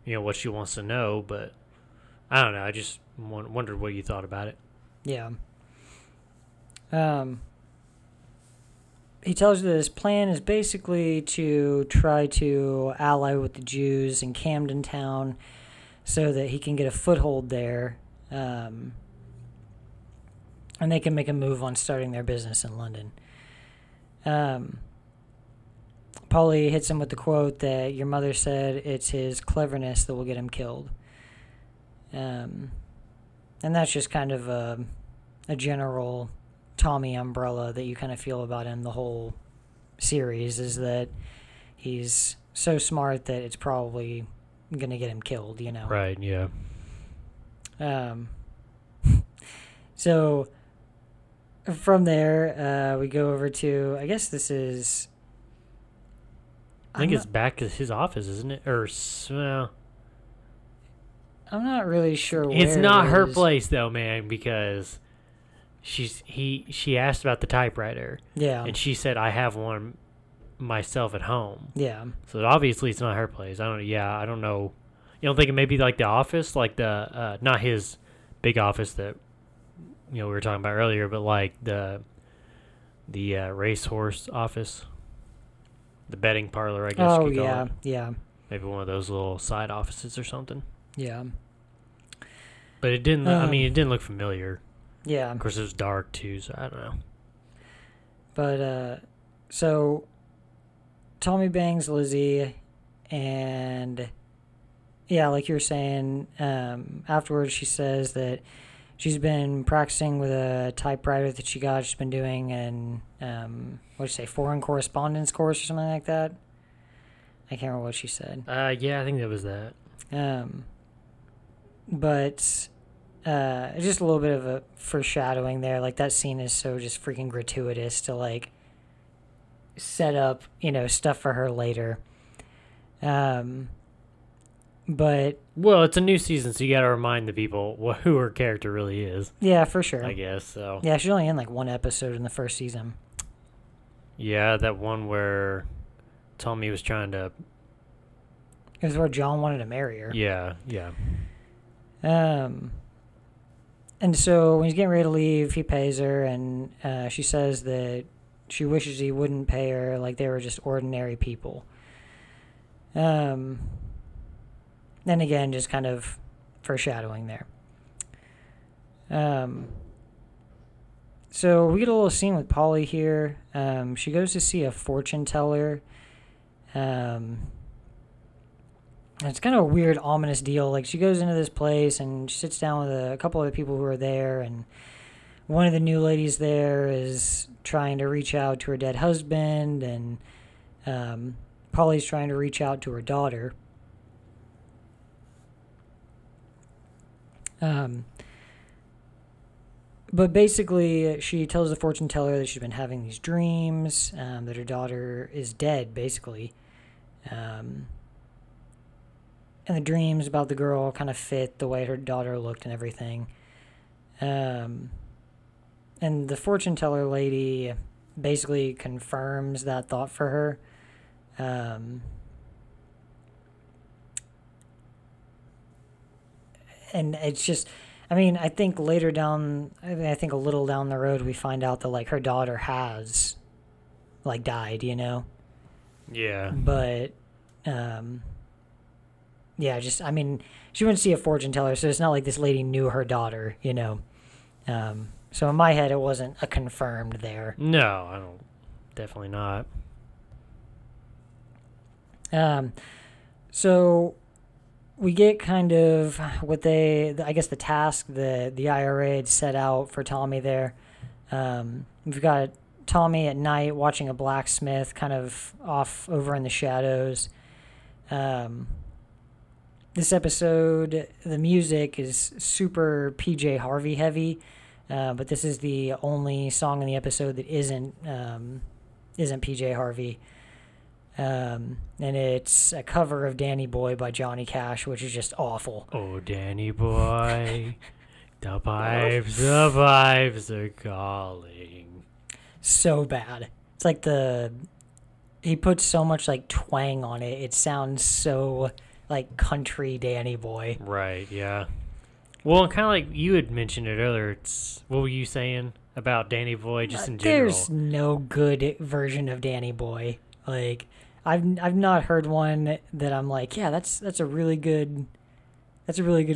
[SPEAKER 3] you know, what she wants to know. But I don't know. I just wondered what you thought about it.
[SPEAKER 2] Yeah. He tells her that his plan is basically to try to ally with the Jews in Camden Town so that he can get a foothold there, and they can make a move on starting their business in London. Polly hits him with the quote that your mother said it's his cleverness that will get him killed. And that's just kind of a general Tommy umbrella that you kind of feel about him the whole series, is that he's so smart that it's probably going to get him killed, you know?
[SPEAKER 3] Right, yeah.
[SPEAKER 2] So from there, we go over to, I guess this is...
[SPEAKER 3] I think it's back to his office, isn't it? Or, well...
[SPEAKER 2] I'm not really sure where
[SPEAKER 3] it's not
[SPEAKER 2] it
[SPEAKER 3] her
[SPEAKER 2] is.
[SPEAKER 3] place, though, man, because she asked about the typewriter.
[SPEAKER 2] Yeah.
[SPEAKER 3] And she said, I have one myself at home.
[SPEAKER 2] Yeah.
[SPEAKER 3] So obviously it's not her place. I don't know. You don't think it may be like the office, like the not his big office that, you know, we were talking about earlier, but like the racehorse office, the betting parlor, I guess.
[SPEAKER 2] Oh,
[SPEAKER 3] you could call
[SPEAKER 2] yeah,
[SPEAKER 3] it.
[SPEAKER 2] yeah.
[SPEAKER 3] Maybe one of those little side offices or something.
[SPEAKER 2] Yeah.
[SPEAKER 3] But it didn't. I mean, it didn't look familiar.
[SPEAKER 2] Yeah.
[SPEAKER 3] Of course, it was dark too, so I don't know.
[SPEAKER 2] But so Tommy bangs Lizzie, and yeah, like you were saying, afterwards she says that she's been practicing with a typewriter that she got. She's been doing an what'd you say, foreign correspondence course or something like that. I can't remember what she said.
[SPEAKER 3] Yeah, I think that was that.
[SPEAKER 2] But just a little bit of a foreshadowing there. Like, that scene is so just freaking gratuitous to, like, set up, you know, stuff for her later. But
[SPEAKER 3] Well, it's a new season, so you got to remind the people who her character really is.
[SPEAKER 2] yeah, for sure.
[SPEAKER 3] I guess so.
[SPEAKER 2] Yeah, she's only in like one episode in the first season.
[SPEAKER 3] Yeah, that one where Tommy was trying to.
[SPEAKER 2] It was where John wanted to marry her.
[SPEAKER 3] Yeah.
[SPEAKER 2] And so when he's getting ready to leave, he pays her, and she says that she wishes he wouldn't pay her, like they were just ordinary people. And again, just kind of foreshadowing there. So we get a little scene with Polly here. She goes to see a fortune teller. It's kind of a weird, ominous deal. Like, she goes into this place and she sits down with a couple of the people who are there, and one of the new ladies there is trying to reach out to her dead husband, and Polly's trying to reach out to her daughter. But basically, she tells the fortune teller that she's been having these dreams, that her daughter is dead, basically. And the dreams about the girl kind of fit the way her daughter looked and everything. And the fortune teller lady basically confirms that thought for her. And it's just, I mean, I think later down, I think a little down the road, we find out that, like, her daughter has, like, died, you know?
[SPEAKER 3] Yeah.
[SPEAKER 2] But, yeah, just, I mean, she went to see a fortune teller, so it's not like this lady knew her daughter, you know? So in my head, it wasn't a confirmed there.
[SPEAKER 3] No, I don't. Definitely not.
[SPEAKER 2] So we get kind of what I guess the task that the IRA had set out for Tommy there. We've got Tommy at night watching a blacksmith kind of off over in the shadows. This episode, the music is super PJ Harvey heavy, but this is the only song in the episode that isn't PJ Harvey. And it's a cover of Danny Boy by Johnny Cash, which is just awful.
[SPEAKER 3] Oh, Danny Boy, the pipes are calling.
[SPEAKER 2] So bad. It's like he puts so much like twang on it. It sounds so like country Danny Boy.
[SPEAKER 3] Right, yeah. Well, kind of like you had mentioned it earlier. What were you saying about Danny Boy just in general?
[SPEAKER 2] There's no good version of Danny Boy. Like, I've not heard one that I'm like, yeah, that's a really good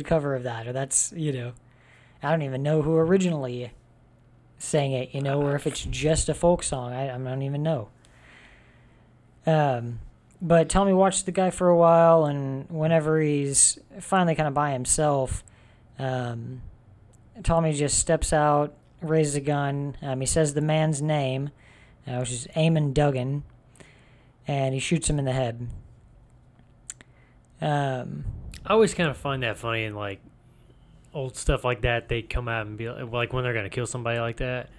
[SPEAKER 2] cover of that, or that's, you know, I don't even know who originally sang it, you know, or if it's just a folk song. I don't even know. But Tommy watched the guy for a while, and whenever he's finally kind of by himself, Tommy just steps out, raises a gun. He says the man's name, which is Eamon Duggan, and he shoots him in the head.
[SPEAKER 3] I always kind of find that funny in, like, old stuff like that. They come out and be like, when they're going to kill somebody like that,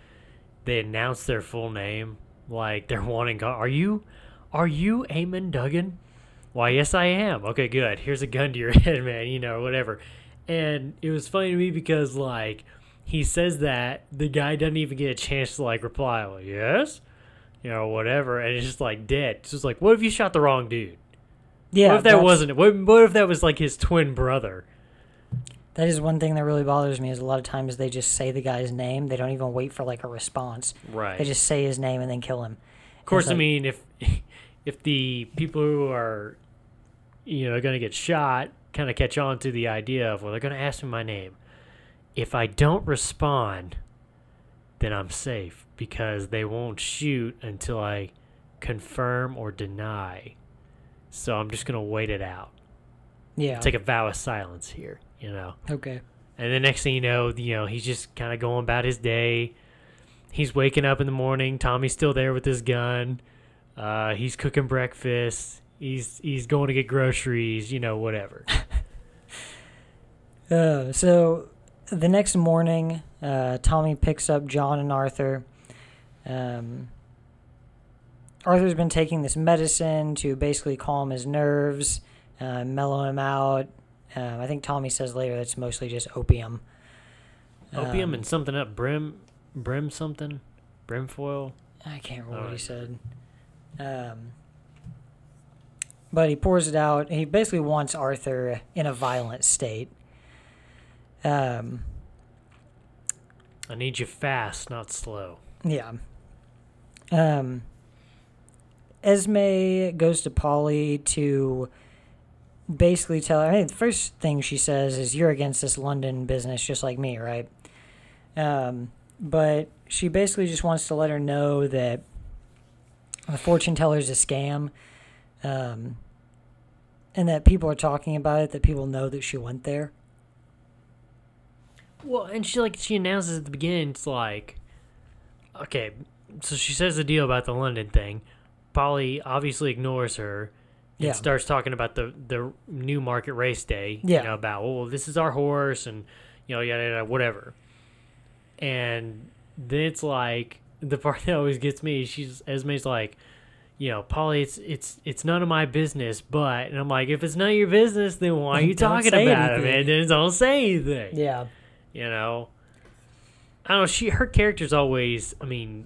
[SPEAKER 3] they announce their full name. Like, they're wanting, are you Eamon Duggan? Why, yes, I am. Okay, good. Here's a gun to your head, man, you know, whatever. And it was funny to me because, like, he says that, the guy doesn't even get a chance to, like, reply, well, yes, you know, whatever, and it's just, like, dead. It's just like, what if you shot the wrong dude?
[SPEAKER 2] Yeah.
[SPEAKER 3] What if that wasn't, what if that was, like, his twin brother?
[SPEAKER 2] That is one thing that really bothers me, is a lot of times they just say the guy's name. They don't even wait for, like, a response.
[SPEAKER 3] Right.
[SPEAKER 2] They just say his name and then kill him.
[SPEAKER 3] Of course,
[SPEAKER 2] like,
[SPEAKER 3] I mean, if the people who are, you know, going to get shot kind of catch on to the idea of, well, they're going to ask me my name. If I don't respond, then I'm safe, because they won't shoot until I confirm or deny. So I'm just going to wait it out.
[SPEAKER 2] Yeah.
[SPEAKER 3] Take a vow of silence here, you know.
[SPEAKER 2] Okay.
[SPEAKER 3] And the next thing you know, he's just kind of going about his day. He's waking up in the morning. Tommy's still there with his gun. He's cooking breakfast. He's going to get groceries, you know, whatever.
[SPEAKER 2] So the next morning, Tommy picks up John and Arthur. Arthur's been taking this medicine to basically calm his nerves, mellow him out. I think Tommy says later that's mostly just opium.
[SPEAKER 3] Opium and something up. Brim something? Brimfoil?
[SPEAKER 2] I can't remember what he said. But he pours it out. He basically wants Arthur in a violent state.
[SPEAKER 3] I need you fast, not slow.
[SPEAKER 2] Yeah. Esme goes to Polly to basically tell her, hey, the first thing she says is, you're against this London business just like me, right? But she basically just wants to let her know that the fortune teller is a scam, and that people are talking about it, that people know that she went there.
[SPEAKER 3] Well, and she announces at the beginning, it's like, okay, so she says the deal about the London thing. Polly obviously ignores her and starts talking about the new market race day.
[SPEAKER 2] Yeah.
[SPEAKER 3] You know, about, well, this is our horse and, you know, yada, yada, whatever. And then it's like, the part that always gets me, Esme's like, you know, Polly, it's none of my business, but, and I'm like, if it's none of your business, then why are you talking about it, man? Then don't say anything.
[SPEAKER 2] Yeah.
[SPEAKER 3] You know? I don't know, her character's always, I mean,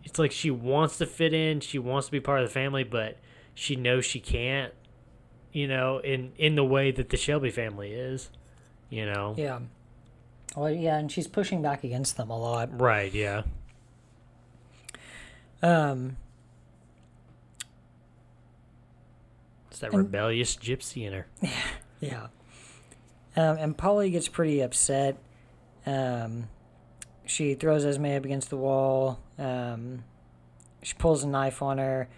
[SPEAKER 3] it's like she wants to fit in, she wants to be part of the family, but she knows she can't, you know, in the way that the Shelby family is, you know?
[SPEAKER 2] Yeah. Well, yeah, and she's pushing back against them a lot.
[SPEAKER 3] Right, yeah. It's that rebellious gypsy in her.
[SPEAKER 2] Yeah. And Polly gets pretty upset. She throws Esme up against the wall. She pulls a knife on her.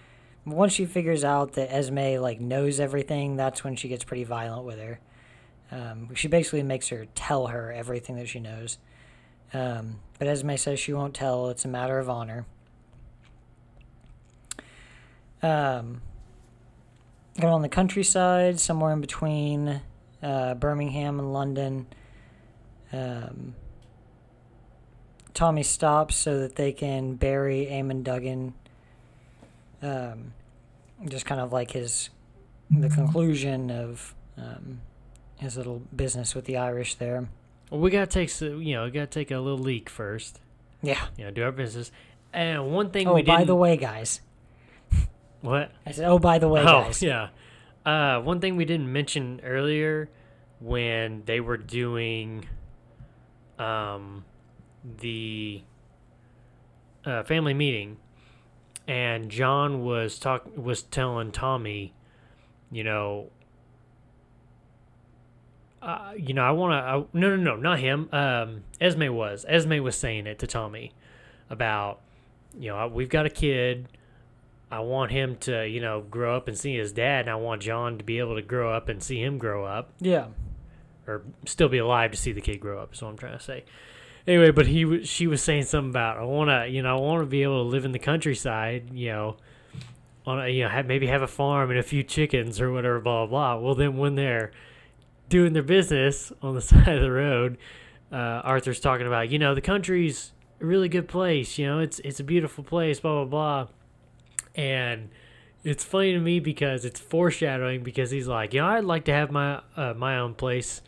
[SPEAKER 2] Once she figures out that Esme knows everything, that's when she gets pretty violent with her. She basically makes her tell her everything that she knows. But Esme says she won't tell. It's a matter of honor. Going on the countryside, somewhere in between Birmingham and London, Tommy stops so that they can bury Eamon Duggan. Just kind of like the conclusion of his little business with the Irish there.
[SPEAKER 3] Well, we gotta take a little leak first.
[SPEAKER 2] Yeah.
[SPEAKER 3] You know, do our business. And one thing
[SPEAKER 2] we didn't... Oh, by the way, guys.
[SPEAKER 3] What?
[SPEAKER 2] I said, oh, by the way, guys.
[SPEAKER 3] Oh, yeah. One thing we didn't mention earlier when they were doing the family meeting, and John was telling Tommy, no, not him. Esme was saying it to Tommy about, we've got a kid. I want him to, grow up and see his dad, and I want John to be able to grow up and see him grow up.
[SPEAKER 2] Yeah.
[SPEAKER 3] Or still be alive to see the kid grow up, is what I'm trying to say. Anyway, but she was saying something about, I want to be able to live in the countryside, maybe have a farm and a few chickens or whatever, blah, blah, blah. Well, then when they're doing their business on the side of the road, Arthur's talking about, the country's a really good place, it's a beautiful place, blah, blah, blah. And it's funny to me because it's foreshadowing, because he's like, I'd like to have my own place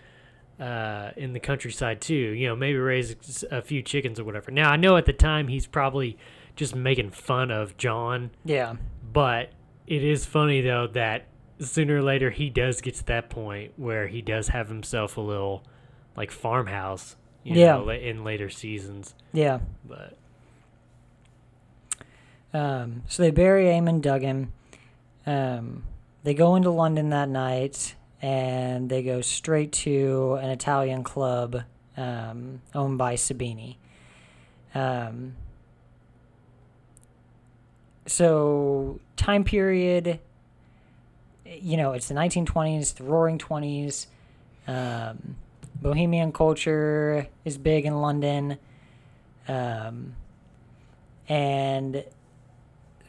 [SPEAKER 3] in the countryside too, maybe raise a few chickens or whatever. Now, I know at the time he's probably just making fun of John. Yeah. But it is funny, though, that sooner or later he does get to that point where he does have himself a little, farmhouse, in later seasons. Yeah. But...
[SPEAKER 2] so they bury Eamon Duggan. They go into London that night, and they go straight to an Italian club owned by Sabini. So time period, it's the 1920s, the Roaring 20s. Bohemian culture is big in London. And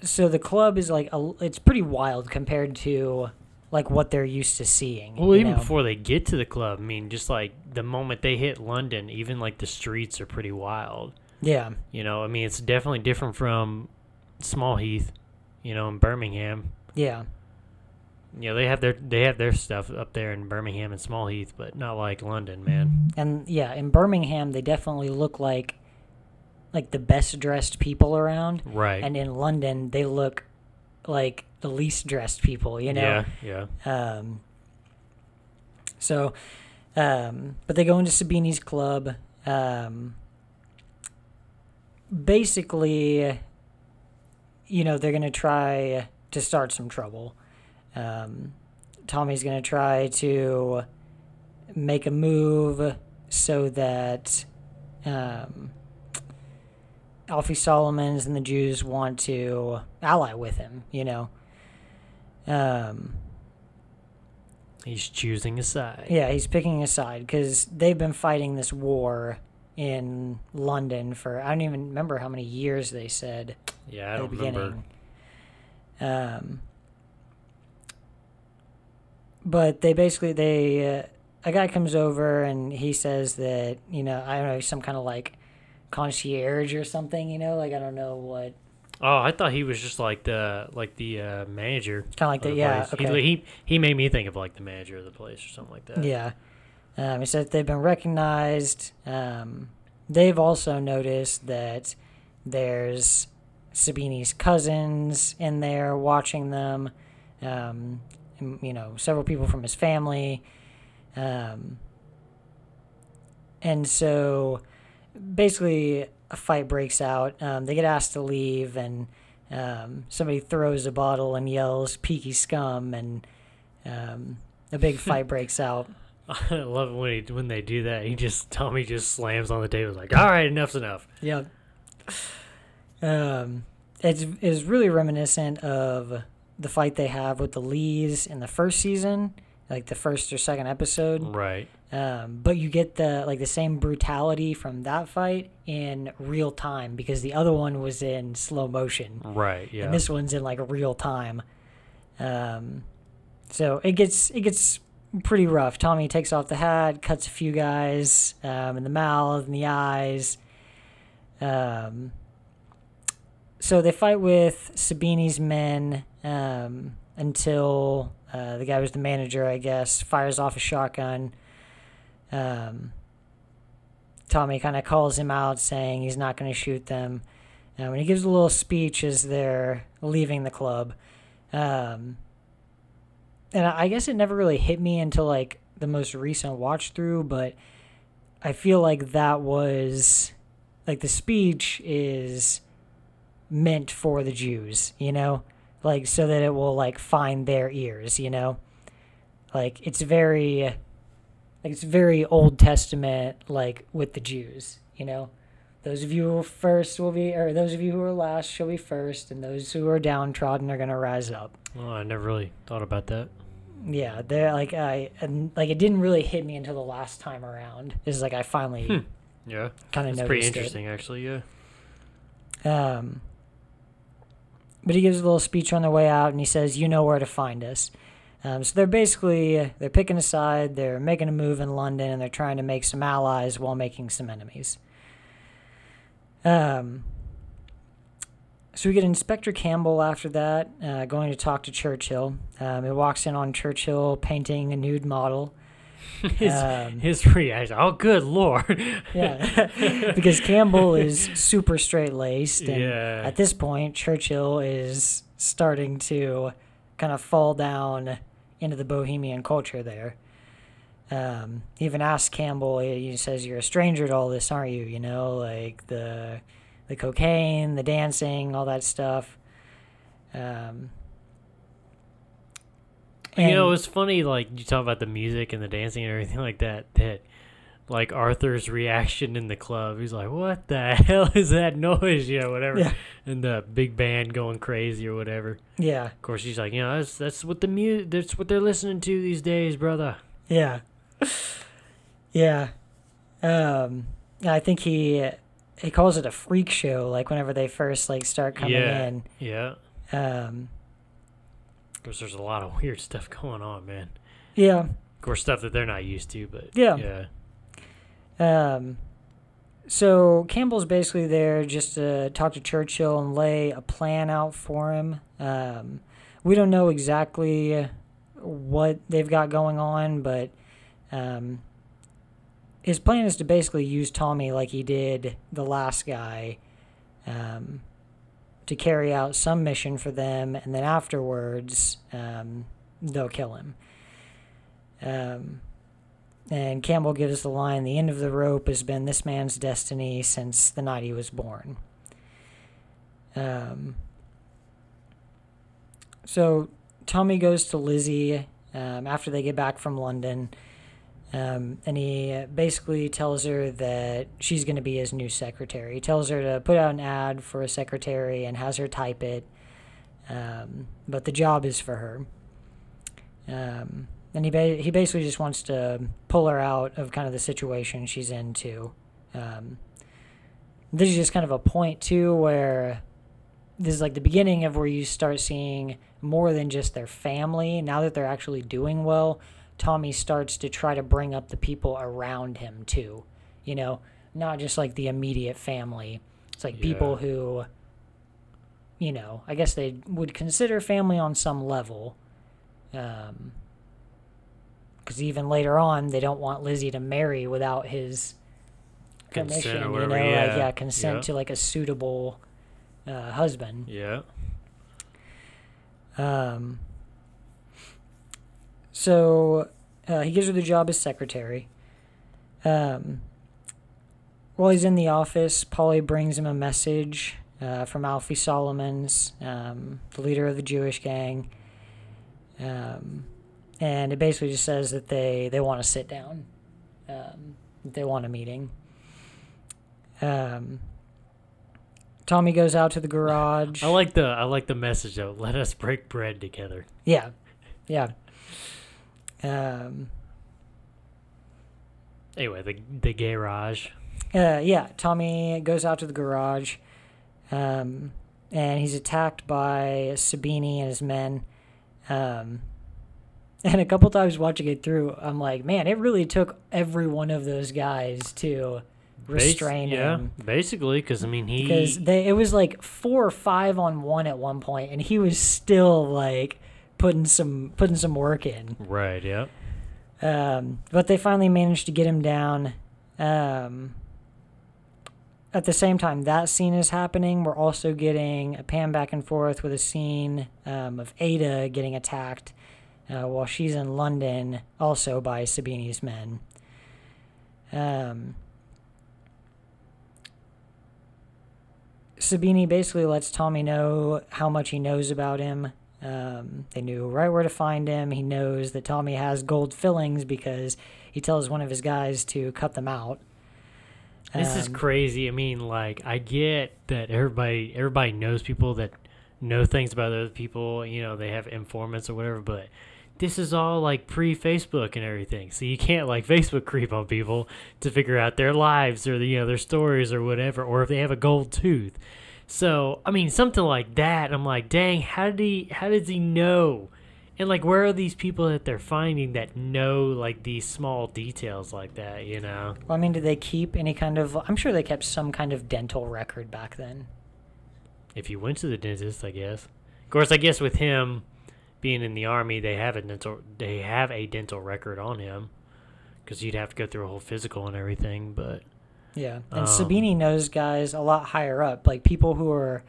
[SPEAKER 2] so the club is it's pretty wild compared to what they're used to seeing.
[SPEAKER 3] Well, even before they get to the club, I mean, just the moment they hit London, even the streets are pretty wild. Yeah. I mean, it's definitely different from Small Heath, in Birmingham.
[SPEAKER 2] Yeah.
[SPEAKER 3] They have their stuff up there in Birmingham and Smallheath, but not like London, man.
[SPEAKER 2] And yeah, in Birmingham they definitely look like the best dressed people around.
[SPEAKER 3] Right.
[SPEAKER 2] And in London they look like the least dressed people,
[SPEAKER 3] Yeah.
[SPEAKER 2] But they go into Sabini's club. Basically, they're going to try to start some trouble. Tommy's going to try to make a move so that Alfie Solomons and the Jews want to ally with him,
[SPEAKER 3] He's choosing a side.
[SPEAKER 2] Yeah, he's picking a side because they've been fighting this war in London for, I don't even remember how many years they said.
[SPEAKER 3] Yeah, I don't remember.
[SPEAKER 2] But they basically, a guy comes over and he says that, I don't know, some kind of like concierge or something, I don't know what.
[SPEAKER 3] Oh, I thought he was just like the manager.
[SPEAKER 2] Kind of like that, yeah.
[SPEAKER 3] Okay. He made me think of like the manager of the place or something like that.
[SPEAKER 2] Yeah. He said they've been recognized. They've also noticed that there's Sabini's cousins in there watching them. Several people from his family. And so basically a fight breaks out. They get asked to leave, and somebody throws a bottle and yells "peaky scum," and a big fight breaks out.
[SPEAKER 3] I love it when they do that. Tommy just slams on the table, like, "All right, enough's enough."
[SPEAKER 2] Yeah. It's really reminiscent of the fight they have with the Lees in the first season, like the first or second episode.
[SPEAKER 3] Right.
[SPEAKER 2] But you get the same brutality from that fight in real time because the other one was in slow motion.
[SPEAKER 3] Right. Yeah.
[SPEAKER 2] And this one's in like real time. So it gets pretty rough. Tommy takes off the hat, cuts a few guys in the mouth and the eyes. So they fight with Sabini's men until the guy who's the manager, I guess, fires off a shotgun. Tommy kind of calls him out, saying he's not going to shoot them. And he gives a little speech as they're leaving the club. And I guess it never really hit me until like the most recent watch through, but I feel like that was like the speech is meant for the Jews, like so that it will like find their ears, like it's very Old Testament, like with the Jews, those of you who are first will be, or those of you who are last shall be first, and those who are downtrodden are going to rise up.
[SPEAKER 3] Oh, I never really thought about that.
[SPEAKER 2] Yeah, they're like it didn't really hit me until the last time around. It's like I finally
[SPEAKER 3] yeah
[SPEAKER 2] kind of noticed.
[SPEAKER 3] It's pretty interesting, actually. Yeah.
[SPEAKER 2] But he gives a little speech on their way out, and he says, "You know where to find us." So they're picking a side. They're making a move in London, and they're trying to make some allies while making some enemies. So we get Inspector Campbell after that, going to talk to Churchill. He walks in on Churchill painting a nude model.
[SPEAKER 3] His reaction, oh, good Lord.
[SPEAKER 2] Yeah, because Campbell is super straight-laced, and
[SPEAKER 3] yeah.
[SPEAKER 2] At this point, Churchill is starting to kind of fall down into the bohemian culture there. He even asks Campbell, he says, "You're a stranger to all this, aren't you? Like the cocaine, the dancing, all that stuff."
[SPEAKER 3] It's funny, like, you talk about the music and the dancing and everything like that, like, Arthur's reaction in the club, he's like, what the hell is that noise? Whatever. Yeah. And the big band going crazy or whatever.
[SPEAKER 2] Yeah.
[SPEAKER 3] Of course, he's like, that's what that's what they're listening to these days, brother.
[SPEAKER 2] Yeah. Yeah. I think he calls it a freak show, like, whenever they first, like, start coming in.
[SPEAKER 3] Yeah. Because there's a lot of weird stuff going on, man.
[SPEAKER 2] Yeah.
[SPEAKER 3] Of course, stuff that they're not used to, but
[SPEAKER 2] yeah. So Campbell's basically there just to talk to Churchill and lay a plan out for him. We don't know exactly what they've got going on, but his plan is to basically use Tommy like he did the last guy, to carry out some mission for them, and then afterwards they'll kill him. And Campbell gives the line, "The end of the rope has been this man's destiny since the night he was born." So Tommy goes to Lizzie after they get back from London, and he basically tells her that she's going to be his new secretary. He tells her to put out an ad for a secretary and has her type it, but the job is for her. And he basically just wants to pull her out of kind of the situation she's in, too. This is just kind of a point, too, where this is like the beginning of where you start seeing more than just their family. Now that they're actually doing well, Tommy starts to try to bring up the people around him, too. You know, not just like the immediate family. It's like people who, you know, I guess they would consider family on some level. Because even later on, they don't want Lizzie to marry without his permission,
[SPEAKER 3] or whatever,
[SPEAKER 2] consent to like a suitable husband.
[SPEAKER 3] Yeah.
[SPEAKER 2] So he gives her the job as secretary. While he's in the office, Polly brings him a message from Alfie Solomons, the leader of the Jewish gang. And it basically just says that they want to sit down. They want a meeting. Tommy goes out to the garage.
[SPEAKER 3] I like the message though. Let us break bread together.
[SPEAKER 2] Yeah.
[SPEAKER 3] Anyway, the garage.
[SPEAKER 2] Tommy goes out to the garage, and he's attacked by Sabini and his men. And a couple times watching it through, I'm like, man, it really took every one of those guys to restrain him.
[SPEAKER 3] Yeah, basically, because I mean,
[SPEAKER 2] it was like 4 or 5 on 1 at one point, and he was still like putting some work in.
[SPEAKER 3] Right. Yeah.
[SPEAKER 2] But they finally managed to get him down. At the same time that scene is happening, we're also getting a pan back and forth with a scene of Ada getting attacked. While she's in London, also by Sabini's men. Sabini basically lets Tommy know how much he knows about him. They knew right where to find him. He knows that Tommy has gold fillings because he tells one of his guys to cut them out.
[SPEAKER 3] This is crazy. I mean, like, I get that everybody knows people that know things about other people. You know, they have informants or whatever, but this is all like pre-Facebook and everything, so you can't like Facebook creep on people to figure out their lives or their stories or whatever, or if they have a gold tooth. So I mean, something like that. I'm like, dang, how does he know? And like, where are these people that they're finding that know like these small details like that? You know.
[SPEAKER 2] Well, I mean, did they keep any kind of? I'm sure they kept some kind of dental record back then.
[SPEAKER 3] If you went to the dentist, I guess. Of course, I guess with him being in the Army, they have a dental record on him, because you'd have to go through a whole physical and everything. But
[SPEAKER 2] yeah, and Sabini knows guys a lot higher up, like people who are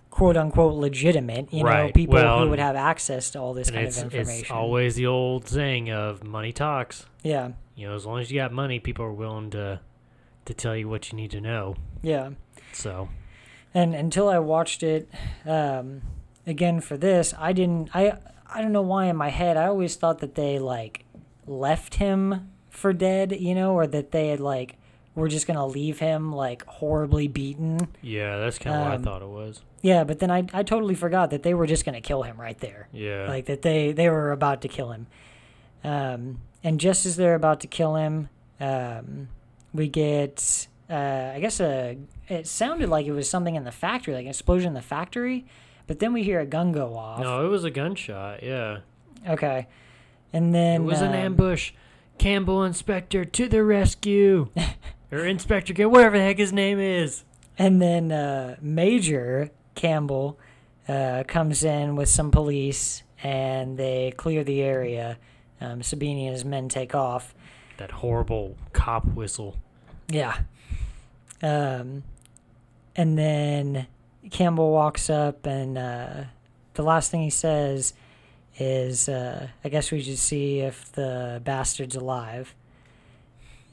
[SPEAKER 2] quote unquote legitimate, know, people who would have access to all this kind of information.
[SPEAKER 3] It's always the old saying of money talks.
[SPEAKER 2] Yeah.
[SPEAKER 3] As long as you got money, people are willing to tell you what you need to know.
[SPEAKER 2] Yeah.
[SPEAKER 3] So.
[SPEAKER 2] And until I watched it again for this, I don't know why in my head I always thought that they like left him for dead, or that they had like were just gonna leave him like horribly beaten.
[SPEAKER 3] Yeah, that's kind of what I thought it was.
[SPEAKER 2] Yeah, but then I totally forgot that they were just gonna kill him right there.
[SPEAKER 3] Yeah,
[SPEAKER 2] like that they were about to kill him. And just as they're about to kill him, we get I guess it sounded like it was something in the factory, like an explosion in the factory. But then we hear a gun go off.
[SPEAKER 3] No, it was a gunshot, yeah.
[SPEAKER 2] Okay. And then...
[SPEAKER 3] It was an ambush. Campbell Inspector to the rescue. Or Inspector Campbell, whatever the heck his name is.
[SPEAKER 2] And then Major Campbell comes in with some police, and they clear the area. Sabini and his men take off.
[SPEAKER 3] That horrible cop whistle.
[SPEAKER 2] Yeah. And then Campbell walks up, and the last thing he says is, I guess we should see if the bastard's alive.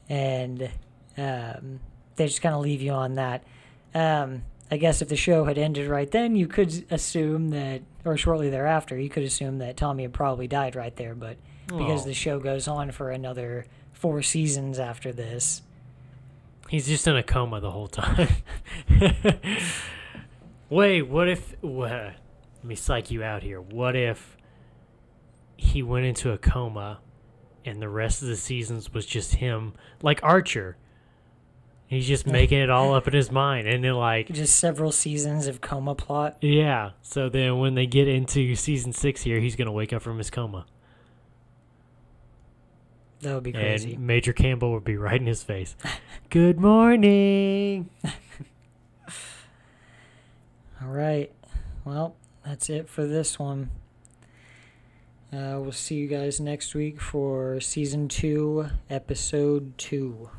[SPEAKER 2] And they just kind of leave you on that. I guess if the show had ended right then, you could assume that, or shortly thereafter, you could assume that Tommy had probably died right there. But because the show goes on for another 4 seasons after this,
[SPEAKER 3] he's just in a coma the whole time. Wait, what if... let me psych you out here. What if he went into a coma and the rest of the seasons was just him, like Archer? He's just making it all up in his mind. And then, like...
[SPEAKER 2] just several seasons of coma plot.
[SPEAKER 3] Yeah. So then when they get into season 6 here, he's going to wake up from his coma.
[SPEAKER 2] That would be crazy.
[SPEAKER 3] And Major Campbell would be right in his face. Good morning.
[SPEAKER 2] All right. Well, that's it for this one. We'll see you guys next week for Season 2, Episode 2.